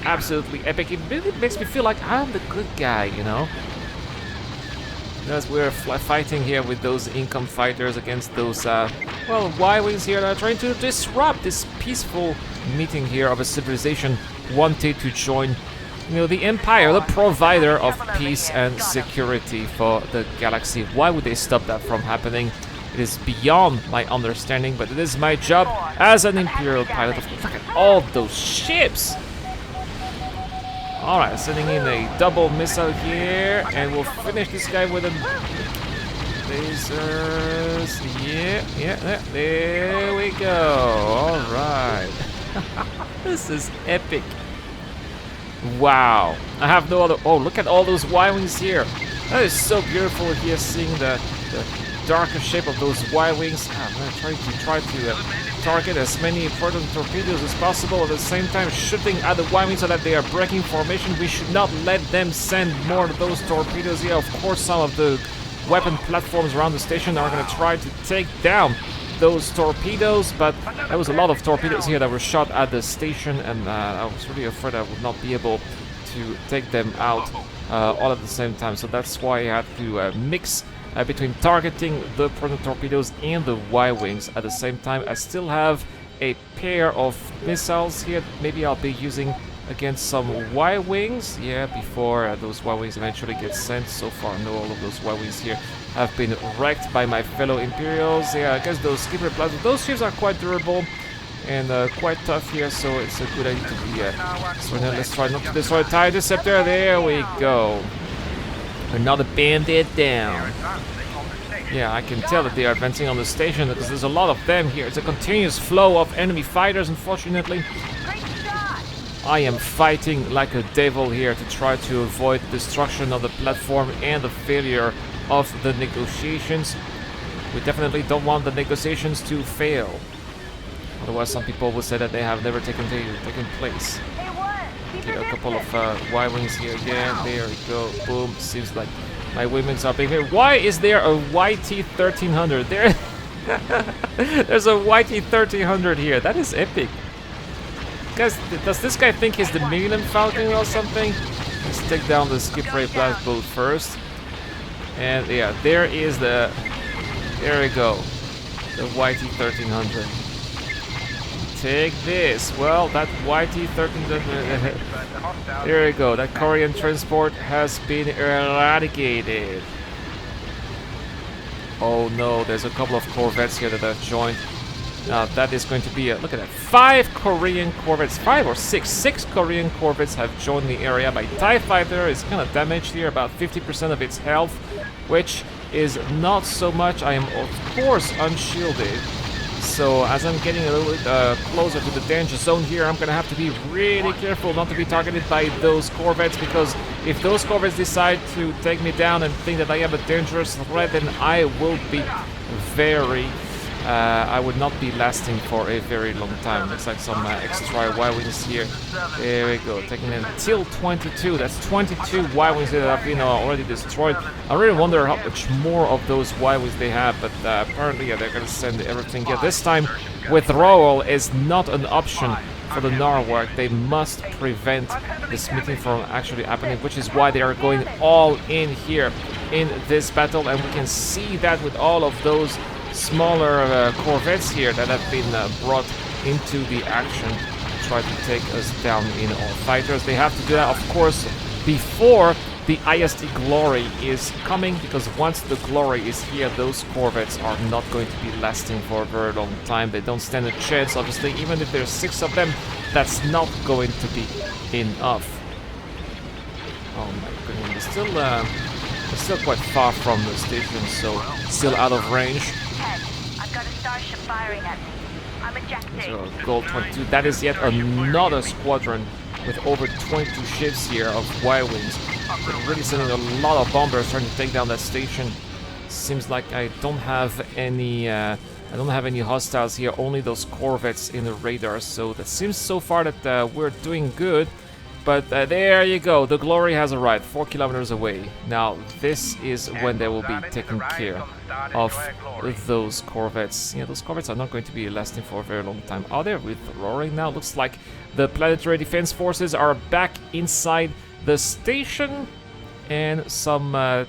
Absolutely epic. It really makes me feel like I'm the good guy, you know? As we're fighting here with those income fighters against those, well, Y-Wings here that are trying to disrupt this peaceful meeting here of a civilization wanted to join, you know, the Empire, the provider of peace and security for the galaxy. Why would they stop that from happening? It is beyond my understanding, but it is my job as an Imperial pilot. Look at all those ships! Alright, sending in a double missile here, and we'll finish this guy with a lasers. Yeah, there we go. Alright. This is epic. Wow. I have no other... Oh, look at all those Y-Wings here. That is so beautiful here, seeing the darker shape of those Y-wings. I'm gonna try to target as many proton torpedoes as possible, at the same time shooting at the Y-wings so that they are breaking formation. We should not let them send more of those torpedoes here. Of course, some of the weapon platforms around the station are gonna try to take down those torpedoes, but there was a lot of torpedoes here that were shot at the station, and I was really afraid I would not be able to take them out all at the same time. So that's why I had to mix between targeting the proton torpedoes and the Y-wings at the same time. I still have a pair of missiles here. Maybe I'll be using against some Y-wings, yeah, before those Y-wings eventually get sent. So far, no, all of those Y-wings here have been wrecked by my fellow Imperials. Yeah, I guess those skipper plasmas, those ships are quite durable and quite tough here, so it's a good idea to be so now let's try not to destroy the TIE Interceptor. There we go. Another bandit down. Yeah, I can tell that they are advancing on the station because there's a lot of them here. It's a continuous flow of enemy fighters, unfortunately. I am fighting like a devil here to try to avoid destruction of the platform and the failure of the negotiations. We definitely don't want the negotiations to fail. Otherwise, some people will say that they have never taken place. Get a couple of Y-wings here again. There we go. Boom. Seems like my wings are being here. Why is there a YT-1300? There's a YT-1300 here. That is epic. Guys, does this guy think he's the Millennium Falcon or something? Let's take down the skip ray blast boat first. And yeah, there is the... There we go. The YT-1300. Take this. Well, that YT-1300... There we go. That Korean transport has been eradicated. Oh no, there's a couple of corvettes here that have joined. Now that is going to be a... Look at that. 5 Korean corvettes. 5 or 6. 6 Korean corvettes have joined the area. My TIE fighter is kind of damaged here. About 50% of its health. Which is not so much. I am of course unshielded. So as I'm getting a little bit closer to the danger zone here, I'm going to have to be really careful not to be targeted by those corvettes, because if those corvettes decide to take me down and think that I am a dangerous threat, then I will be very... I would not be lasting for a very long time. Looks like some extra Y-wings here. There we go, taking in till 22. That's 22 Y-wings that have been already destroyed. I really wonder how much more of those Y-wings they have, but apparently they're going to send everything here. This time, withdrawal is not an option for the Narwhal. They must prevent this meeting from actually happening, which is why they are going all in here in this battle, and we can see that with all of those smaller corvettes here that have been brought into the action to try to take us down in our fighters. They have to do that, of course, before the IST Glory is coming, because once the Glory is here, those corvettes are not going to be lasting for a very long time. They don't stand a chance, obviously. Even if there's 6 of them, that's not going to be enough. Oh my goodness, they're still quite far from the station, so still out of range. I've got a starship firing at me. I'm ejecting. So Gold 22. That is yet another squadron with over 22 ships here of Y-wings. They're really sending a lot of bombers trying to take down that station. Seems like I don't have any hostiles here. Only those corvettes in the radar. So that seems so far that we're doing good. But there you go, the Glory has arrived, 4 kilometers away. Now, this is when they will be taking care of those corvettes. Yeah, those corvettes are not going to be lasting for a very long time. Are they withdrawing now? Looks like the Planetary Defense Forces are back inside the station. And some, the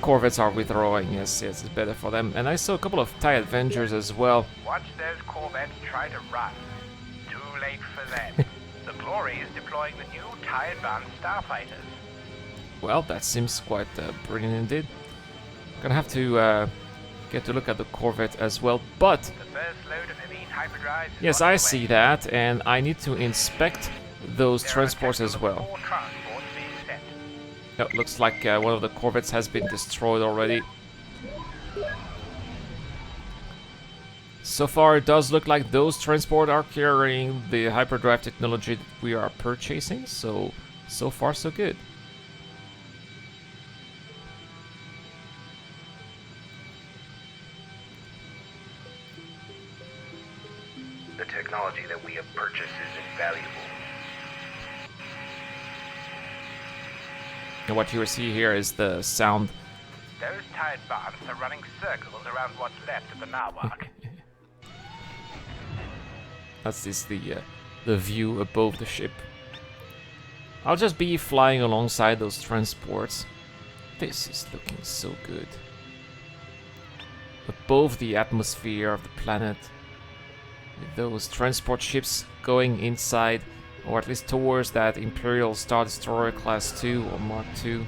corvettes are withdrawing. Yes, it's better for them. And I saw a couple of TIE Avengers as well. Watch those corvettes try to run. Too late for them. The Glory is deploying the new TIE Advanced Starfighters. Well, that seems quite brilliant indeed. Gonna have to get to look at the Corvette as well, but... The first load of Habine hyperdrives... Yes, I see that, and I need to inspect those transports as well. Oh, looks like one of the Corvettes has been destroyed already. So far, it does look like those transport are carrying the hyperdrive technology that we are purchasing, so far so good. technology that we have purchased is invaluable. And what you see here is the sound. Those TIE advance are running circles around what's left of the Narwhal. That's the view above the ship. I'll just be flying alongside those transports. This is looking so good. Above the atmosphere of the planet, with those transport ships going inside, or at least towards that Imperial Star Destroyer Class 2 or Mark 2.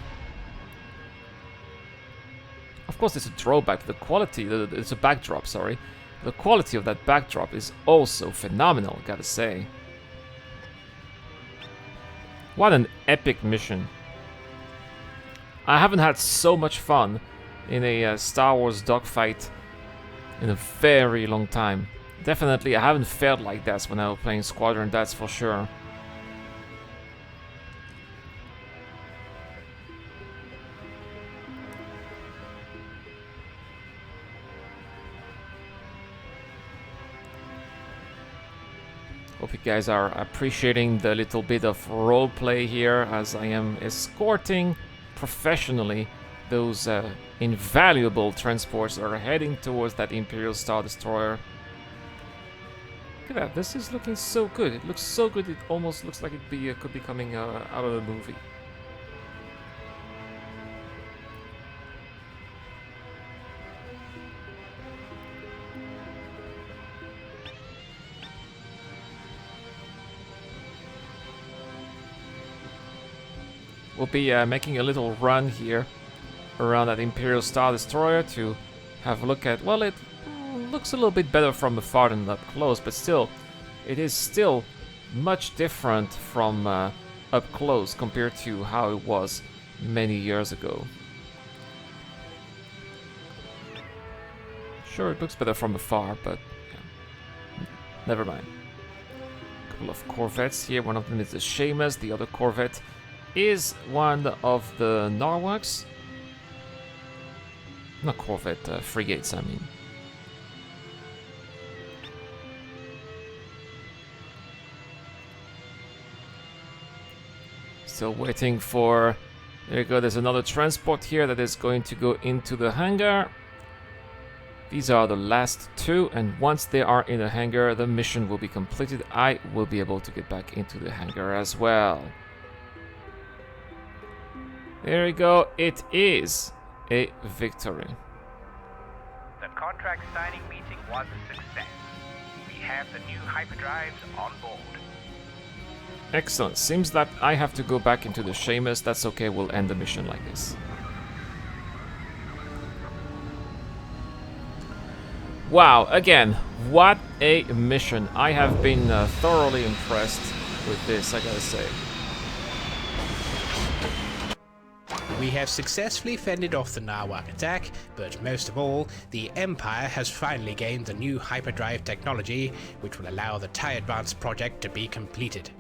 Of course, there's a drawback to the quality. It's a backdrop, sorry. The quality of that backdrop is also phenomenal, gotta say. What an epic mission. I haven't had so much fun in a Star Wars dogfight in a very long time. Definitely, I haven't felt like that when I was playing Squadron, that's for sure. Hope you guys are appreciating the little bit of roleplay here as I am escorting professionally those invaluable transports that are heading towards that Imperial Star Destroyer. Look at that, this is looking so good. It looks so good, it almost looks like it could be coming out of a movie. We'll be making a little run here around that Imperial Star Destroyer to have a look at... Well, it looks a little bit better from afar than up close, but still, it is still much different from up close compared to how it was many years ago. Sure, it looks better from afar, but yeah. Never mind. A couple of Corvettes here. One of them is the Seamus, the other Corvette is one of the Narwhals. Not Corvette, frigates, I mean. Still waiting for... There you go, there's another transport here that is going to go into the hangar. These are the last two, and once they are in the hangar, the mission will be completed. I will be able to get back into the hangar as well. There you go, it is a victory. The contract signing meeting was a success. We have the new hyperdrives on board. Excellent. Seems that I have to go back into the Seamus. That's okay, we'll end the mission like this. Wow, again, what a mission. I have been thoroughly impressed with this, I gotta say. We have successfully fended off the Narwhal attack, but most of all, the Empire has finally gained the new hyperdrive technology, which will allow the TIE Advance project to be completed.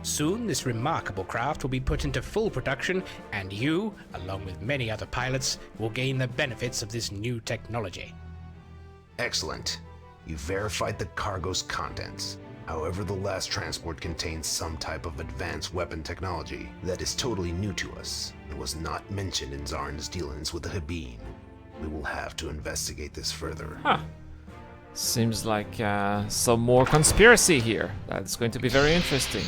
Soon, this remarkable craft will be put into full production, and you, along with many other pilots, will gain the benefits of this new technology. Excellent. You verified the cargo's contents. However, the last transport contains some type of advanced weapon technology that is totally new to us and was not mentioned in Zarn's dealings with the Habeen. We will have to investigate this further. Huh. Seems like some more conspiracy here. That's going to be very interesting.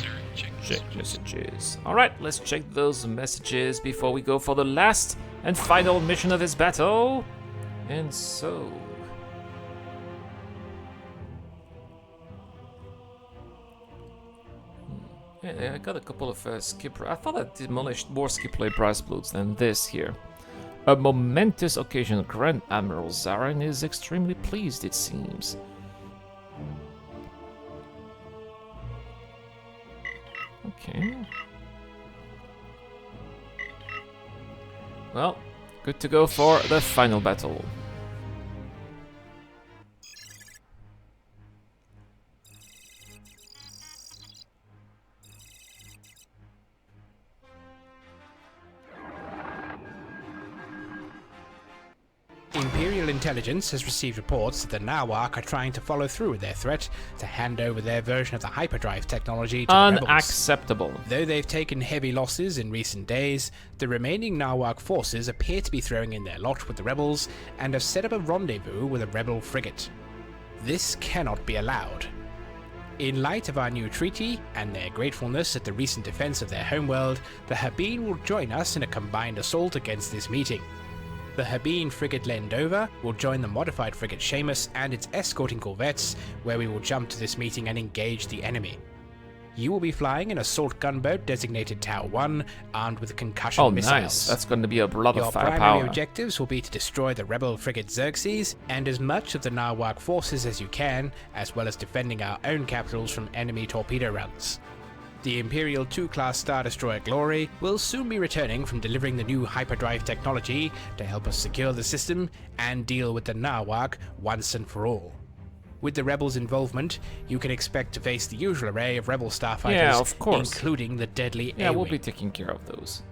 Check messages. Alright, let's check those messages before we go for the last and final mission of this battle. And so... Yeah, I got a couple of skip... I thought I demolished more skip-lay brass bloods than this here. A momentous occasion. Grand Admiral Zaran is extremely pleased, it seems. Okay. Well, good to go for the final battle. Imperial intelligence has received reports that the Nawak are trying to follow through with their threat to hand over their version of the hyperdrive technology to the rebels. Unacceptable. Though they've taken heavy losses in recent days, the remaining Nawak forces appear to be throwing in their lot with the rebels and have set up a rendezvous with a rebel frigate. This cannot be allowed. In light of our new treaty and their gratefulness at the recent defense of their homeworld, the Habeen will join us in a combined assault against this meeting. The Habeen frigate Lendova will join the modified frigate Seamus and its escorting corvettes, where we will jump to this meeting and engage the enemy. You will be flying an assault gunboat designated Tau 1, armed with concussion missiles. Nice. That's going to be a lot Your of primary firepower. objectives will be to destroy the rebel frigate Xerxes and as much of the Nawak forces as you can, as well as defending our own capitals from enemy torpedo runs. The Imperial II-class Star Destroyer Glory will soon be returning from delivering the new hyperdrive technology to help us secure the system and deal with the Nawak once and for all. With the rebels' involvement, you can expect to face the usual array of rebel starfighters, Yeah, of course. including the deadly Yeah, we'll A-Wing. be taking care of those.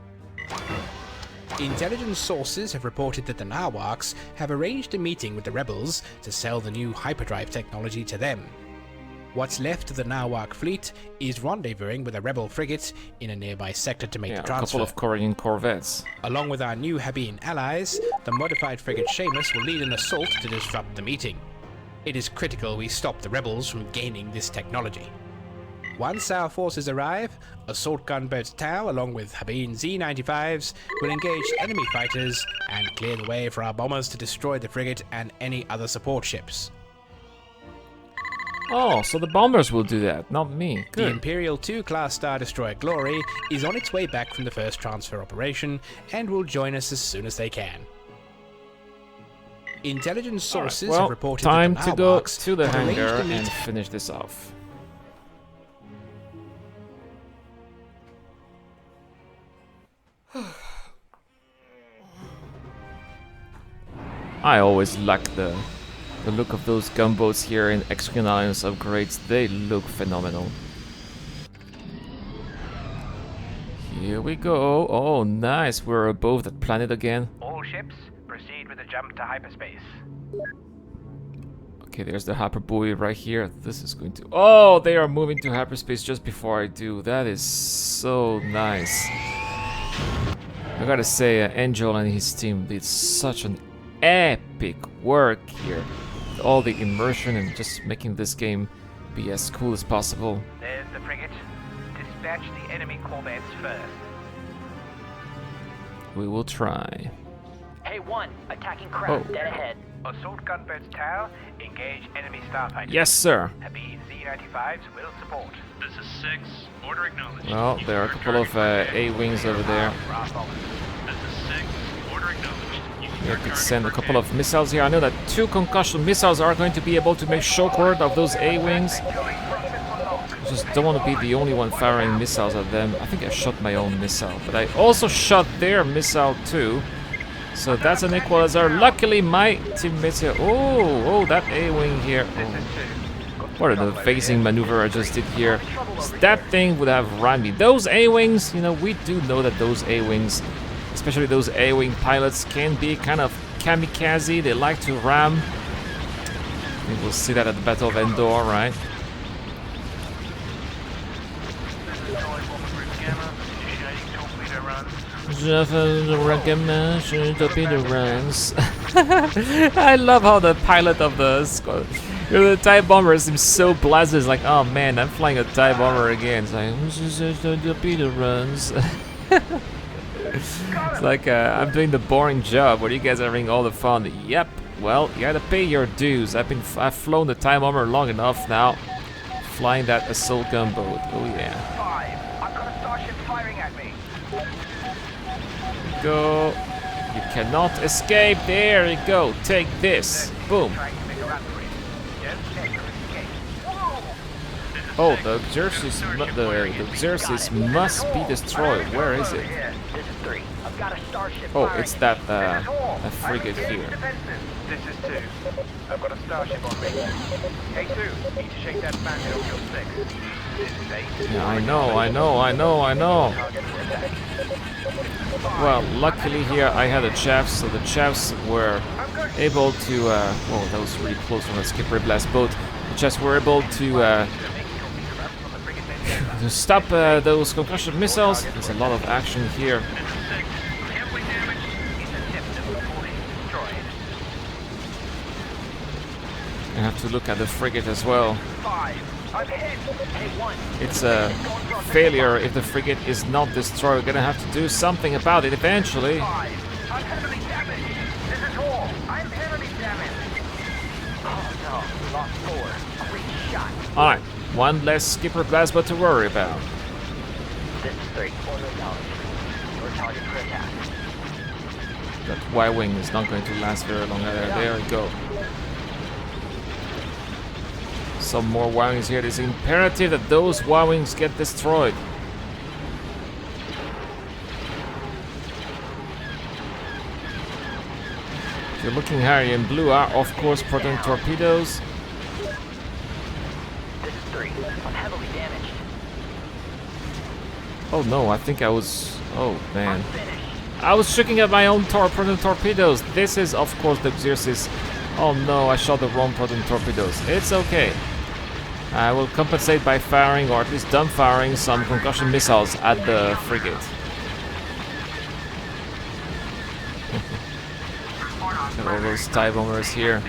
Intelligence sources have reported that the Nawaks have arranged a meeting with the rebels to sell the new hyperdrive technology to them. What's left of the Nawak fleet is rendezvousing with a rebel frigate in a nearby sector to make Yeah, the a transfer. couple of Korean corvettes. Along with our new Habeen allies, the modified frigate Seamus will lead an assault to disrupt the meeting. It is critical we stop the rebels from gaining this technology. Once our forces arrive, assault gunboats Tau along with Habeen Z-95s will engage enemy fighters and clear the way for our bombers to destroy the frigate and any other support ships. Oh, so the bombers will do that, not me. The Good. Imperial II-class Star Destroyer Glory is on its way back from the first transfer operation and will join us as soon as they can. Intelligence sources Well, have reported time that the to go Nawaks to the have arranged hangar a meeting. and finish this off. I always like the look of those gunboats here in Extreme Alliance upgrades. They look phenomenal. Here we go. Oh, nice. We're above that planet again. All ships, proceed with a jump to hyperspace. Okay, there's the hyperbuoy right here. This is going to... Oh, they are moving to hyperspace just before I do. That is so nice. I gotta say, Angel and his team did such an epic work here. With all the immersion and just making this game be as cool as possible. There's the frigate. Dispatch the enemy corvettes first. We will try. Hey, 1, attacking craft, Oh. dead ahead. Assault gunboats Tau, engage enemy starfighters. Yes, sir. Habeen Z-95s will support. This is 6. Order acknowledged. Well, there are a couple of A-wings over there. This is 6. Order acknowledged. You can I could send a couple of missiles here. I know that 2 concussion missiles are going to be able to make short work of those A-wings. I just don't want to be the only one firing missiles at them. I think I shot my own missile, but I also shot their missile too. So that's an equalizer. Luckily, my teammates here. Oh, that A-wing here. Oh. What an evasing maneuver I just did here. That thing would have rammed me. Those A-wings, you know, we do know that those A-wings, especially those A-wing pilots, can be kind of kamikaze. They like to ram. I think we'll see that at the Battle of Endor, right? Torpedo runs. I love how the pilot of the TIE bomber seems so blasted. It's like, oh man, I'm flying a TIE bomber again. It's like, torpedo runs. It's like I'm doing the boring job while you guys are having all the fun. Yep. Well, you gotta pay your dues. I've flown the TIE bomber long enough now. Flying that assault gunboat. Oh yeah. 5. I've got a starship firing at me. Go. You cannot escape. There you go. Take this. Boom. Trying to make a run for it. Don't let her escape. Oh, the Xerxes must be destroyed. Where is it? This is 3. I've got a starship Oh, firing it's at that frigate here. Defenses. This is 2. I've got a starship on me. Hey 2, need to shake that bandit off your 6. This is 8. Yeah, I know. Target for attack. Well, luckily here I had a chaff, so the chaffs were able to, whoa, that was really close from a skipper blast boat. The chaffs were able to stop those concussion missiles. There's a lot of action here. Heavily damaged. I have to look at the frigate as well. It's a failure if the frigate is not destroyed. We're gonna have to do something about it eventually. I'm heavily damaged. This is all. I'm heavily damaged. Oh no, we lost 4. Great shot. Alright, one less skipper blast but to worry about. This is 3. Order acknowledged. Your target for attack. That Y-wing is not going to last very long either. There we go. Some more Y-wings here. It is imperative that those Y-wings get destroyed. If you're looking here in blue are of course proton torpedoes. This is 3. I'm heavily damaged. Oh no, I think I was... Oh man. I was shooting at my own proton torpedoes. This is of course the Xerxes. Oh no, I shot the wrong proton torpedoes. It's okay. I will compensate by firing, or at least dump firing, some concussion missiles at the frigate. Got all those TIE bombers here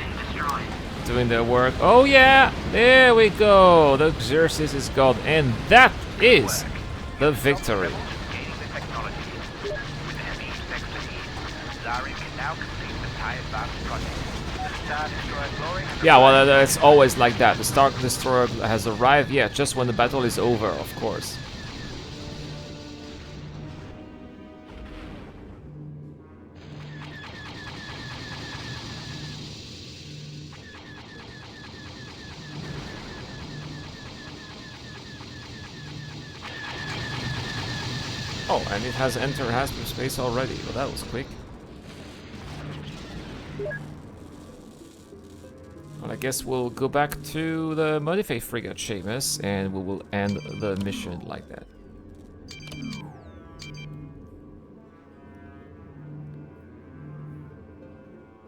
doing their work. Oh yeah! There we go! The Xerxes is gone, and that is the victory. Gaining the technology. With Habib's expertise, Zari can now complete the TIE Advanced project. The Star Destroyer glory. Yeah, well, it's always like that. The Star Destroyer has arrived, yeah, just when the battle is over, of course. Oh, and it has entered hyperspace already. Well, that was quick. Well, I guess we'll go back to the Modified Frigate, Seamus, and we will end the mission like that.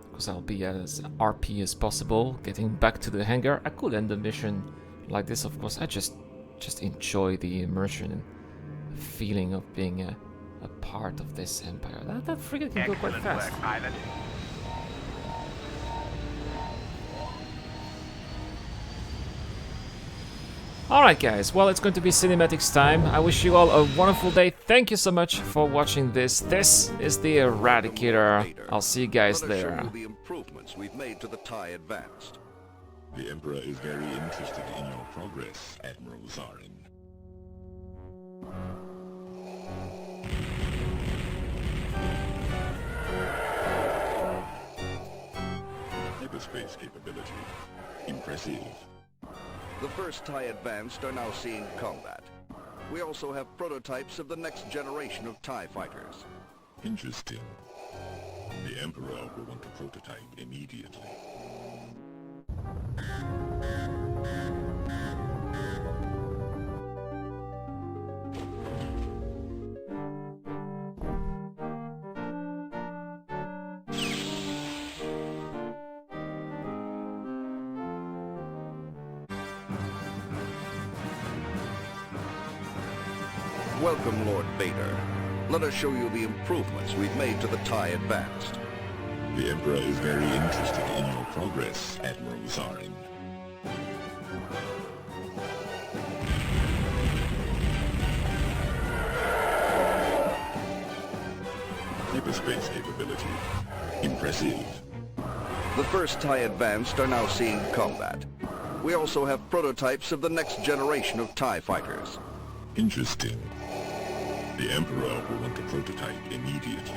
Because I'll be as RP as possible, getting back to the hangar. I could end the mission like this, of course. I just enjoy the immersion and the feeling of being a part of this empire. That frigate can go quite fast. Work, pilot. Alright guys, well it's going to be cinematics time. I wish you all a wonderful day. Thank you so much for watching this. This is the Eradicator. I'll see you guys there. The improvements we've made to the TIE Advanced. The Emperor is very interested in your progress, Admiral Zarin. Hyperspace capability. Impressive. The first TIE Advanced are now seeing combat. We also have prototypes of the next generation of TIE fighters. Interesting. The Emperor will want to prototype immediately. Welcome, Lord Vader. Let us show you the improvements we've made to the TIE Advanced. The Emperor is very interested in your progress, Admiral Zarin. Hyperspace capability. Impressive. The first TIE Advanced are now seeing combat. We also have prototypes of the next generation of TIE fighters. Interesting. The Emperor will want to prototype immediately.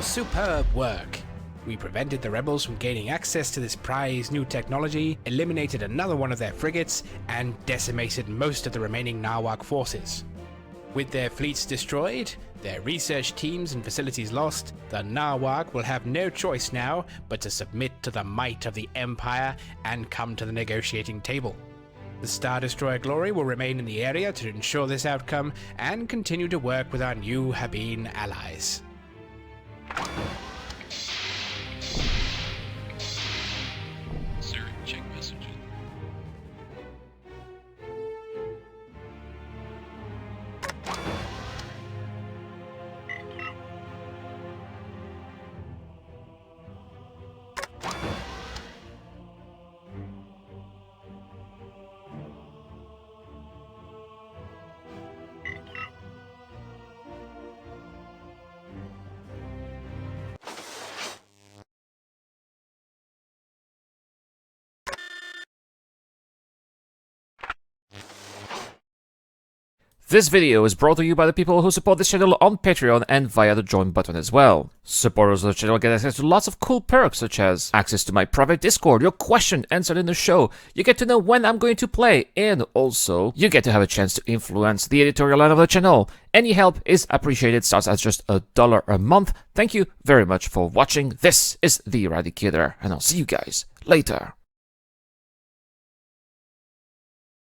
Superb work! We prevented the rebels from gaining access to this prized new technology, eliminated another one of their frigates, and decimated most of the remaining Nawak forces. With their fleets destroyed, their research teams and facilities lost, the Nawak will have no choice now but to submit to the might of the Empire and come to the negotiating table. The Star Destroyer Glory will remain in the area to ensure this outcome and continue to work with our new Habeen allies. Sir, check messages. This video is brought to you by the people who support this channel on Patreon and via the join button as well. Supporters of the channel get access to lots of cool perks such as access to my private Discord, your question answered in the show, you get to know when I'm going to play, and also you get to have a chance to influence the editorial line of the channel. Any help is appreciated, starts at just $1 a month. Thank you very much for watching. This is The Eradicator, and I'll see you guys later.